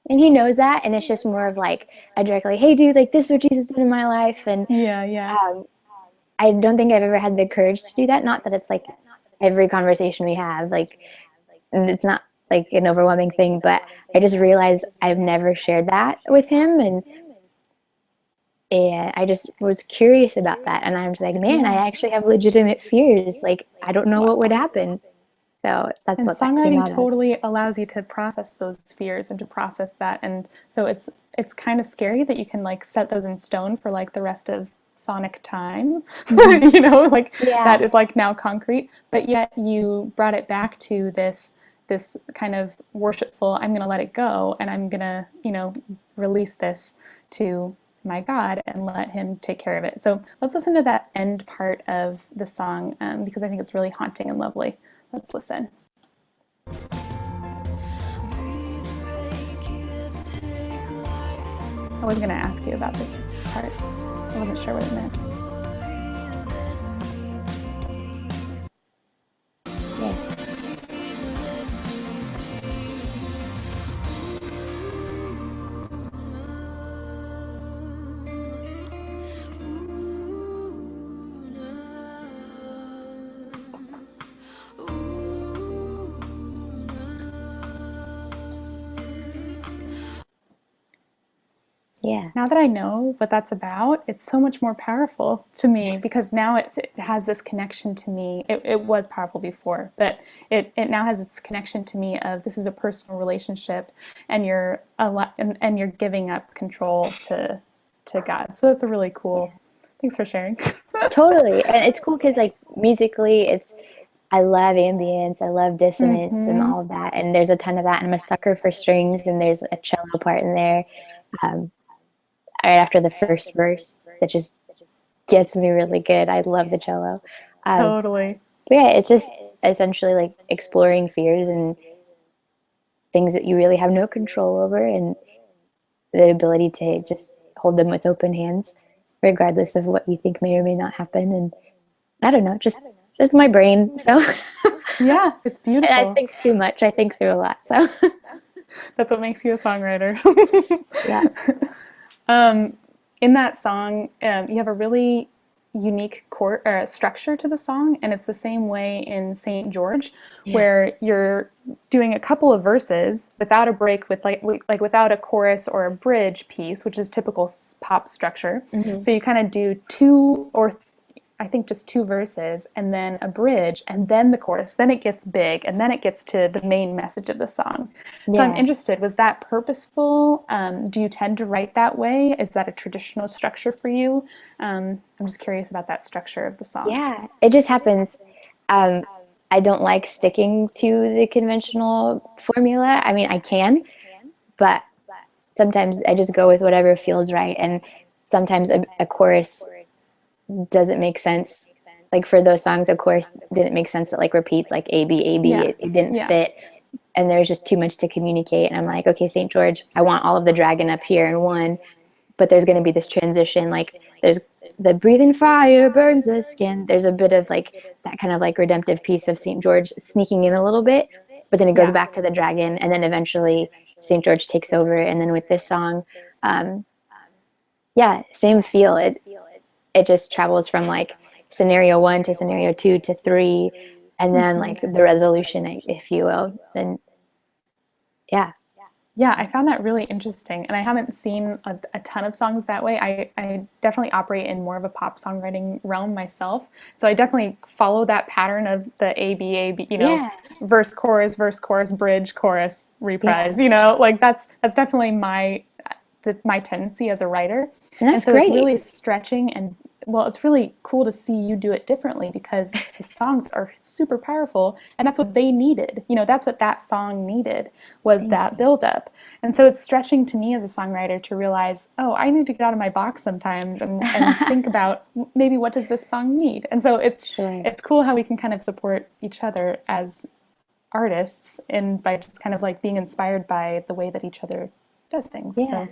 S1: And he knows that, and it's just more of like a direct, like, hey, dude, like, this is what Jesus did in my life. And I don't think I've ever had the courage to do that. Not that it's like every conversation we have, like, it's not like an overwhelming thing, but I just realized I've never shared that with him. And I just was curious about that. And I was like, man, I actually have legitimate fears. Like, I don't know what would happen. So that's what that came out of.
S2: And songwriting totally allows you to process those fears and to process that. And so it's kind of scary that you can like set those in stone for like the rest of sonic time, you know, like that is like now concrete. But yet you brought it back to this kind of worshipful, I'm going to let it go, and I'm going to, you know, release this to my God and let him take care of it. So let's listen to that end part of the song, because I think it's really haunting and lovely. Let's listen. I was going to ask you about this part. I wasn't sure what it meant.
S1: Yeah.
S2: Now that I know what that's about, it's so much more powerful to me, because now it has this connection to me. It was powerful before, but it now has its connection to me of this is a personal relationship, and you're giving up control to God. So that's a really cool. Thanks for sharing.
S1: Totally. And it's cool because like musically, I love ambience, I love dissonance and all of that. And there's a ton of that. And I'm a sucker for strings, and there's a cello part in there. Right after the first verse that just gets me really good. I love the cello.
S2: Totally.
S1: But yeah, it's just essentially like exploring fears and things that you really have no control over, and the ability to just hold them with open hands, regardless of what you think may or may not happen. And I don't know, just it's my brain. So
S2: yeah, it's beautiful.
S1: I think too much. I think through a lot. So
S2: that's what makes you a songwriter.
S1: Yeah.
S2: In that song, you have a really unique chord structure to the song, and it's the same way in St. George,
S1: Yeah.
S2: where you're doing a couple of verses without a break, with like without a chorus or a bridge piece, which is typical pop structure.
S1: Hmm.
S2: So you kind of do two, or I think just two verses, and then a bridge, and then the chorus. Then it gets big, and then it gets to the main message of the song. So I'm
S1: Yeah.
S2: interested, was that purposeful? Do you tend to write that way? Is that a traditional structure for you? I'm just curious about that structure of the song.
S1: Yeah. It just happens. Um, I don't like sticking to the conventional formula. I mean, I can, but sometimes I just go with whatever feels right. And sometimes a chorus doesn't make sense. Like for those songs, a chorus didn't make sense that like repeats like A B A B.
S2: Yeah,
S1: It didn't
S2: yeah,
S1: fit, and there's just too much to communicate. And I'm like, okay, St. George, I want all of the dragon up here in one, but there's going to be this transition. Like there's the breathing fire burns the skin. There's a bit of like that kind of like redemptive piece of St. George sneaking in a little bit, but then it goes
S2: yeah.
S1: back to the dragon, and then eventually St. George takes over. And then with this song, um, yeah, same feel. It just travels from like scenario one to scenario two to three, and then
S2: Hmm.
S1: like the resolution, if you will. Then yeah,
S2: Yeah, I found that really interesting, and I haven't seen a ton of songs that way. I definitely operate in more of a pop songwriting realm myself, so I definitely follow that pattern of the A B,
S1: yeah,
S2: verse chorus, bridge, chorus,
S1: yeah,
S2: reprise. Like that's definitely my tendency as a writer,
S1: and
S2: and
S1: that's
S2: so it's
S1: great.
S2: really stretching, and well, it's really cool to see you do it differently, because the songs are super powerful, and that's what they needed. That's what that song needed, was
S1: Thank
S2: that
S1: you.
S2: buildup. And so it's stretching to me as a songwriter to realize, oh, I need to get out of my box sometimes and think about, maybe what does this song need? And so it's
S1: Sure.
S2: it's cool how we can kind of support each other as artists, and by just kind of like being inspired by the way that each other does things.
S1: Yeah.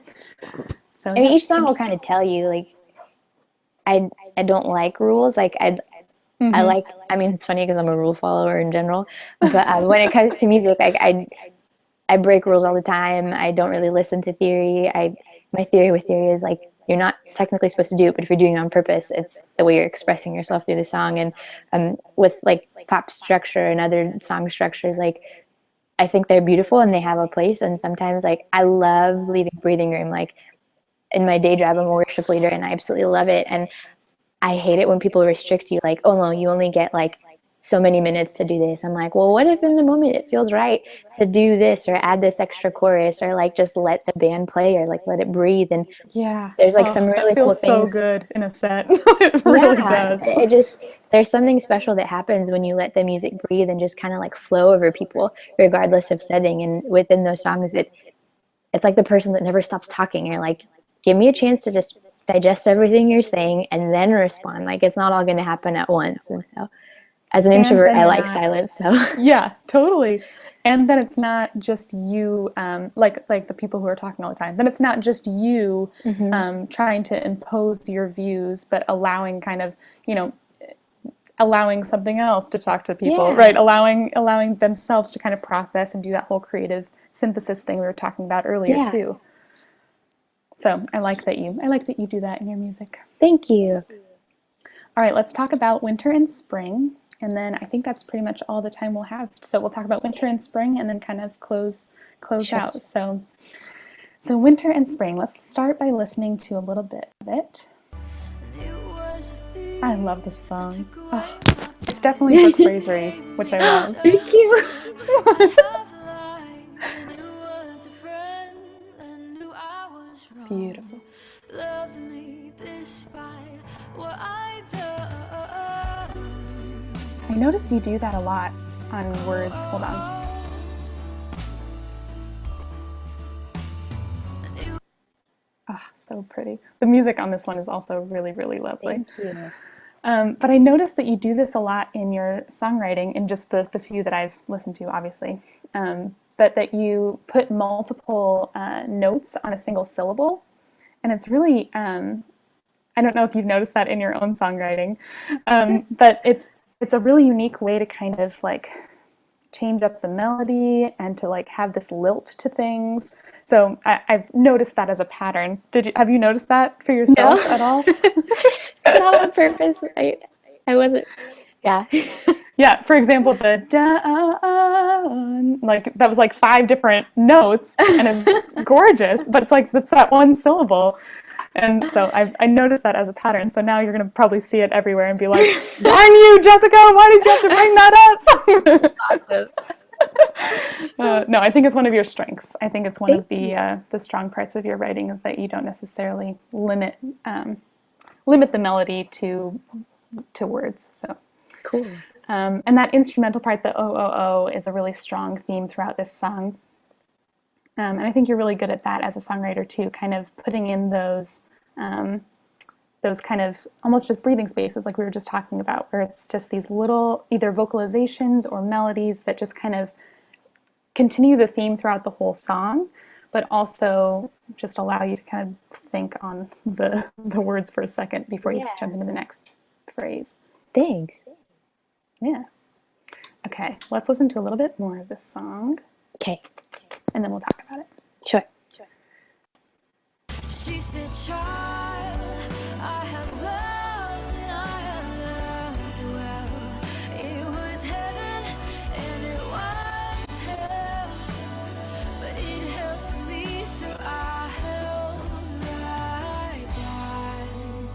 S2: So
S1: I mean,
S2: yeah,
S1: each song will kind
S2: interesting.
S1: of tell you like I don't like rules. Like I
S2: Mm-hmm.
S1: like. I mean, it's funny because I'm a rule follower in general, but when it comes to music, like I break rules all the time. I don't really listen to theory. I My theory with theory is like you're not technically supposed to do it, but if you're doing it on purpose, it's the way you're expressing yourself through the song. And with like pop structure and other song structures, like I think they're beautiful and they have a place. And sometimes like I love leaving breathing room. Like in my day job, I'm a worship leader and I absolutely love it. And I hate it when people restrict you, like, oh no, you only get like so many minutes to do this. I'm like, well, what if in the moment it feels right to do this or add this extra chorus or like just let the band play or like let it breathe? And
S2: Yeah.
S1: there's like
S2: Oh,
S1: some
S2: that
S1: really cool
S2: feels so
S1: things.
S2: good in a set. It really
S1: Yeah,
S2: does.
S1: it just, there's something special that happens when you let the music breathe and just kind of like flow over people, regardless of setting. And within those songs, it's like the person that never stops talking. You're like, give me a chance to just digest everything you're saying and then respond. Like it's not all going to happen at once. And so, as an
S2: And
S1: introvert,
S2: then
S1: I
S2: you're
S1: like
S2: not,
S1: silence. So,
S2: yeah, totally. And then it's not just you, like the people who are talking all the time. Then it's not just you
S1: hmm,
S2: trying to impose your views, but allowing kind of, you know, allowing something else to talk to people,
S1: yeah,
S2: right? Allowing themselves to kind of process and do that whole creative synthesis thing we were talking about earlier
S1: yeah.
S2: too. So I like that you do that in your music.
S1: Thank you.
S2: All right, let's talk about winter and spring. And then I think that's pretty much all the time we'll have. So we'll talk about winter and spring and then kind of close
S1: Sure.
S2: out. So winter and spring. Let's start by listening to a little bit of it. I love this song. Oh, it's definitely book phrasery, which I love.
S1: Thank you.
S2: Beautiful.
S3: Loved me despite what I done.
S2: I notice you do that a lot on words. Hold on. Ah, so pretty. The music on this one is also really, really lovely.
S1: Thank you.
S2: But I noticed that you do this a lot in your songwriting, in just the few that I've listened to, obviously. But that you put multiple notes on a single syllable. And it's really, I don't know if you've noticed that in your own songwriting, but it's a really unique way to kind of like change up the melody and to like have this lilt to things. So I've noticed that as a pattern. Have you noticed that for yourself
S1: No.
S2: at all?
S1: It's not on purpose. I wasn't. Yeah.
S2: Yeah, for example, the da, like that was like 5 different notes and it's gorgeous, but it's that one syllable. And so I noticed that as a pattern. So now you're going to probably see it everywhere and be like, darn you, Jessica, why did you have to bring that up?
S1: Awesome.
S2: No, I think it's one of your strengths. I think it's one of
S1: Thank
S2: the strong parts of your writing is that you don't necessarily limit the melody to words. So
S1: Cool.
S2: and that instrumental part, the oh oh oh, is a really strong theme throughout this song. And I think you're really good at that as a songwriter too, kind of putting in those kind of almost just breathing spaces like we were just talking about, where it's just these little either vocalizations or melodies that just kind of continue the theme throughout the whole song, but also just allow you to kind of think on the words for a second before you jump into the next phrase.
S1: Thanks.
S2: Yeah. Okay, let's listen to a little bit more of this song.
S1: Okay.
S2: And then we'll talk about it.
S1: Sure.
S3: She said, child, I have loved and I have loved well. It was heaven and it was hell, but it held to me, so I held right down.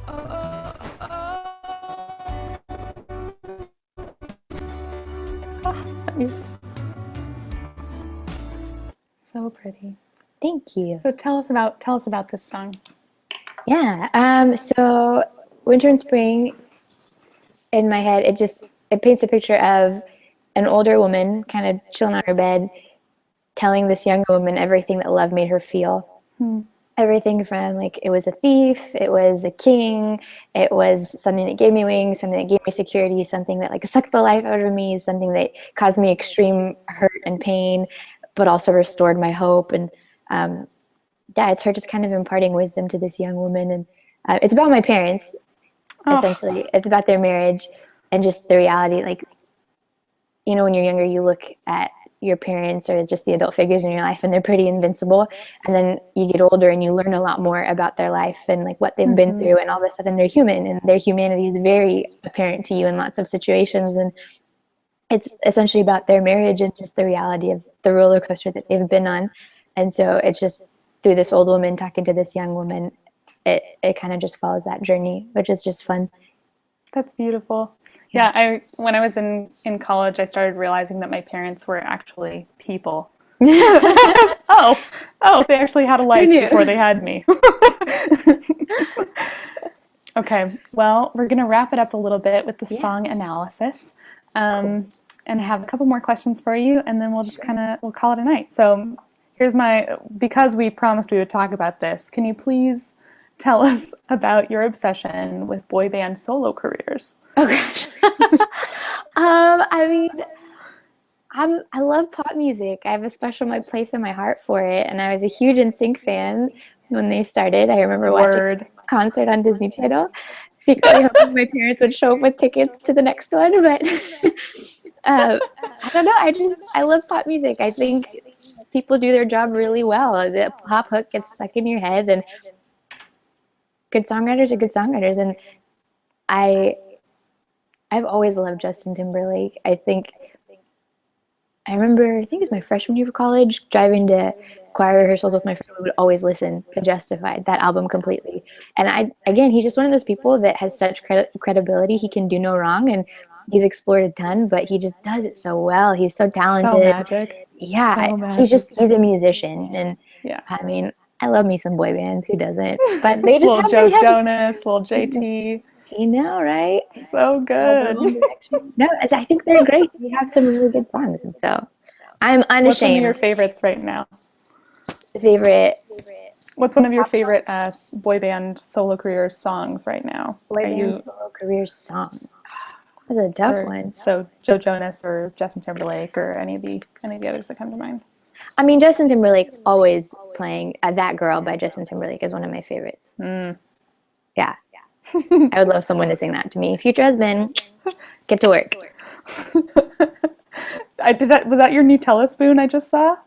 S3: Oh, oh, oh.
S2: So pretty.
S1: Thank you.
S2: So tell us about this song.
S1: Yeah. So winter and spring, in my head, it paints a picture of an older woman kind of chilling on her bed, telling this younger woman everything that love made her feel. Everything from like it was a thief, it was a king, it was something that gave me wings, something that gave me security, something that like sucked the life out of me, something that caused me extreme hurt and pain, but also restored my hope. And yeah, it's her just kind of imparting wisdom to this young woman. And it's about my parents, essentially. It's about their marriage and just the reality. Like, you know, when you're younger, you look at your parents or just the adult figures in your life and they're pretty invincible. And then you get older and you learn a lot more about their life and like what they've been through. And all of a sudden they're human and their humanity is very apparent to you in lots of situations. And it's essentially about their marriage and just the reality of the roller coaster that they've been on. And so it's just through this old woman talking to this young woman, it kind of just follows that journey, which is just fun.
S2: That's beautiful. Yeah, when I was in college, I started realizing that my parents were actually people. Oh, they actually had a life before they had me. Okay, well, we're going to wrap it up a little bit with the song analysis. And I have a couple more questions for you, and then we'll just we'll call it a night. So here's because we promised we would talk about this, can you please tell us about your obsession with boy band solo careers?
S1: Oh gosh. I mean, I love pop music. I have a special place in my heart for it, and I was a huge NSYNC fan when they started. I remember watching a concert on Disney Channel, secretly hoping my parents would show up with tickets to the next one. But I don't know. I love pop music. I think people do their job really well. The pop hook gets stuck in your head, and good songwriters are good songwriters. And I've always loved Justin Timberlake. I think it was my freshman year of college, driving to choir rehearsals with my friend. We would always listen to Justified, that album completely. And he's just one of those people that has such credibility. He can do no wrong, and he's explored a ton, but he just does it so well. He's so talented.
S2: So magic.
S1: Yeah,
S2: so magic.
S1: He's a musician. And I mean, I love me some boy bands. Who doesn't? But they just
S2: little Joe Jonas, little JT.
S1: You know, right?
S2: So good.
S1: No, I think they're great. We have some really good songs, and so I'm unashamed.
S2: What's one of your favorites right now? What's one of your favorite boy band solo career songs right now?
S1: Solo career song. That's a tough one.
S2: So Joe Jonas or Justin Timberlake or any of the others that come to mind.
S1: I mean, Justin Timberlake always playing "That Girl" by Justin Timberlake is one of my favorites. Yeah. I would love someone to sing that to me. Future husband, get to work.
S2: Was that your Nutella spoon I just saw?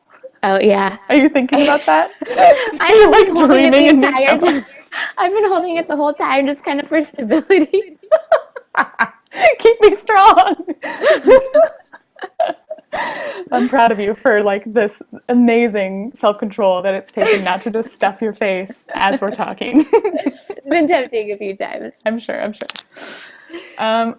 S1: Oh yeah.
S2: Are you thinking about that?
S1: I've
S2: You're
S1: been
S2: like
S1: holding it
S2: dreaming
S1: the
S2: in
S1: entire
S2: Nutella.
S1: time. I've been holding it the whole time just kind of for stability.
S2: Keep me strong. I'm proud of you for like this amazing self-control that it's taken not to just stuff your face as we're talking.
S1: It's been tempting a few times.
S2: I'm sure.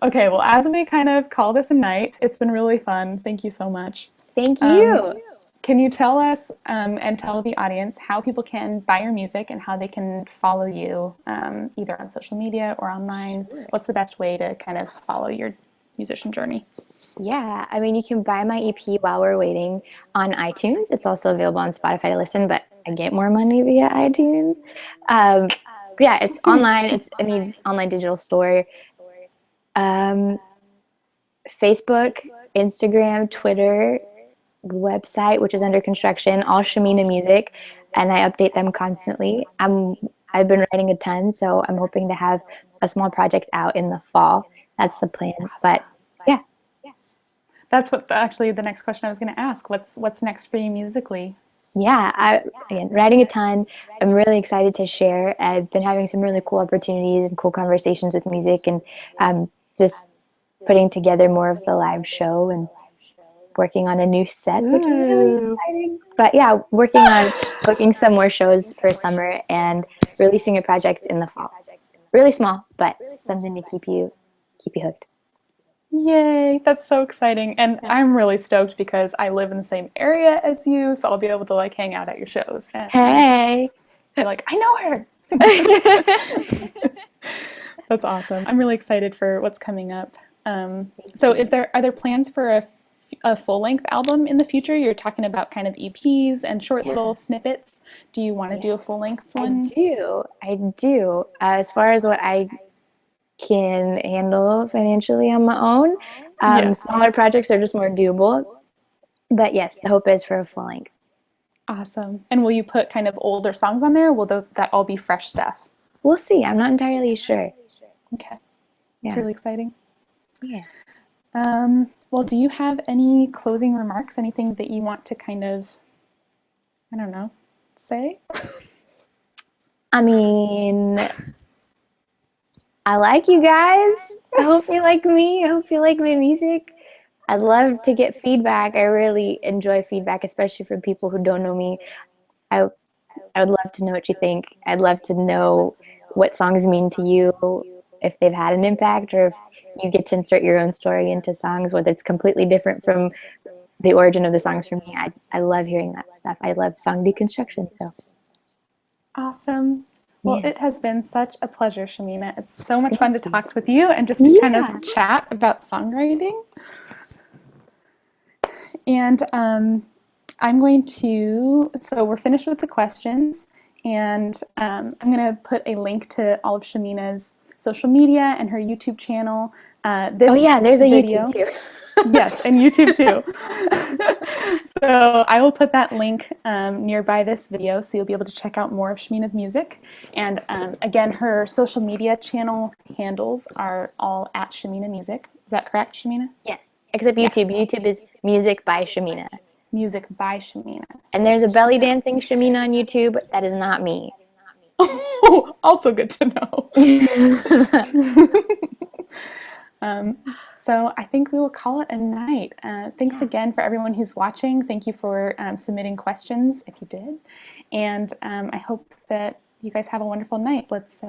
S2: Okay, well, as we kind of call this a night, it's been really fun. Thank you so much.
S1: Thank
S2: Um,
S1: you.
S2: can you tell us and tell the audience how people can buy your music and how they can follow you either on social media or online? What's the best way to kind of follow your musician journey?
S1: Yeah, I mean, you can buy my EP while we're waiting on iTunes. It's also available on Spotify to listen, but I get more money via iTunes. Um, yeah, it's online. It's any online digital store. Um, Facebook, Instagram, Twitter, website, which is under construction, all Shamina Music, and I update them constantly. I've been writing a ton, so I'm hoping to have a small project out in the fall. That's the plan. But yeah.
S2: That's what actually the next question I was going to ask. What's next for you musically?
S1: Yeah, again, writing a ton. I'm really excited to share. I've been having some really cool opportunities and cool conversations with music, and just putting together more of the live show and working on a new set, which is really exciting. But yeah, working on booking some more shows for summer and releasing a project in the fall. Really small, but something to keep you hooked.
S2: Yay, that's so exciting. And I'm really stoked because I live in the same area as you, so I'll be able to like hang out at your shows and
S1: Hey.
S2: be like, I know her. That's awesome. I'm really excited for what's coming up. So are there plans for a full-length album in the future? You're talking about kind of EPs and short little snippets. Do you want to do a full-length one?
S1: I do. As far as what I can handle financially on my own, smaller projects are just more doable. But yes, the hope is for a full length.
S2: Awesome. And will you put kind of older songs on there? Or will that all be fresh stuff?
S1: We'll see. I'm not entirely sure.
S2: Okay.
S1: Yeah.
S2: It's really exciting.
S1: Yeah.
S2: Well, do you have any closing remarks? Anything that you want to kind of, I don't know, say?
S1: I mean, I like you guys. I hope you like me. I hope you like my music. I'd love to get feedback. I really enjoy feedback, especially from people who don't know me. I would love to know what you think. I'd love to know what songs mean to you, if they've had an impact, or if you get to insert your own story into songs, whether it's completely different from the origin of the songs for me. I love hearing that stuff. I love song deconstruction. So
S2: awesome. Well,
S1: yeah.
S2: it has been such a pleasure, Shamina. It's so much fun to talk with you and just to kind of chat about songwriting. And I'm going to, so we're finished with the questions, and I'm going to put a link to all of Shamina's social media and her YouTube channel. There's
S1: a YouTube too.
S2: Yes, and YouTube too. So I will put that link nearby this video so you'll be able to check out more of Shamina's music. And again, her social media channel handles are all at Shamina Music. Is that correct, Shamina?
S1: Yes, except YouTube. Yeah. YouTube is Music by Shamina.
S2: Music by Shamina.
S1: And there's a belly dancing Shamina on YouTube. That is not me.
S2: Oh, also good to know. So I think we will call it a night. Thanks again for everyone who's watching. Thank you for submitting questions if you did. And I hope that you guys have a wonderful night. Let's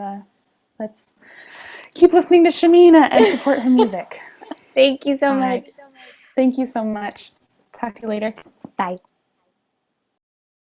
S2: keep listening to Shamina and support her music.
S1: Thank you so much.
S2: Thank you so much. Talk to you later.
S1: Bye.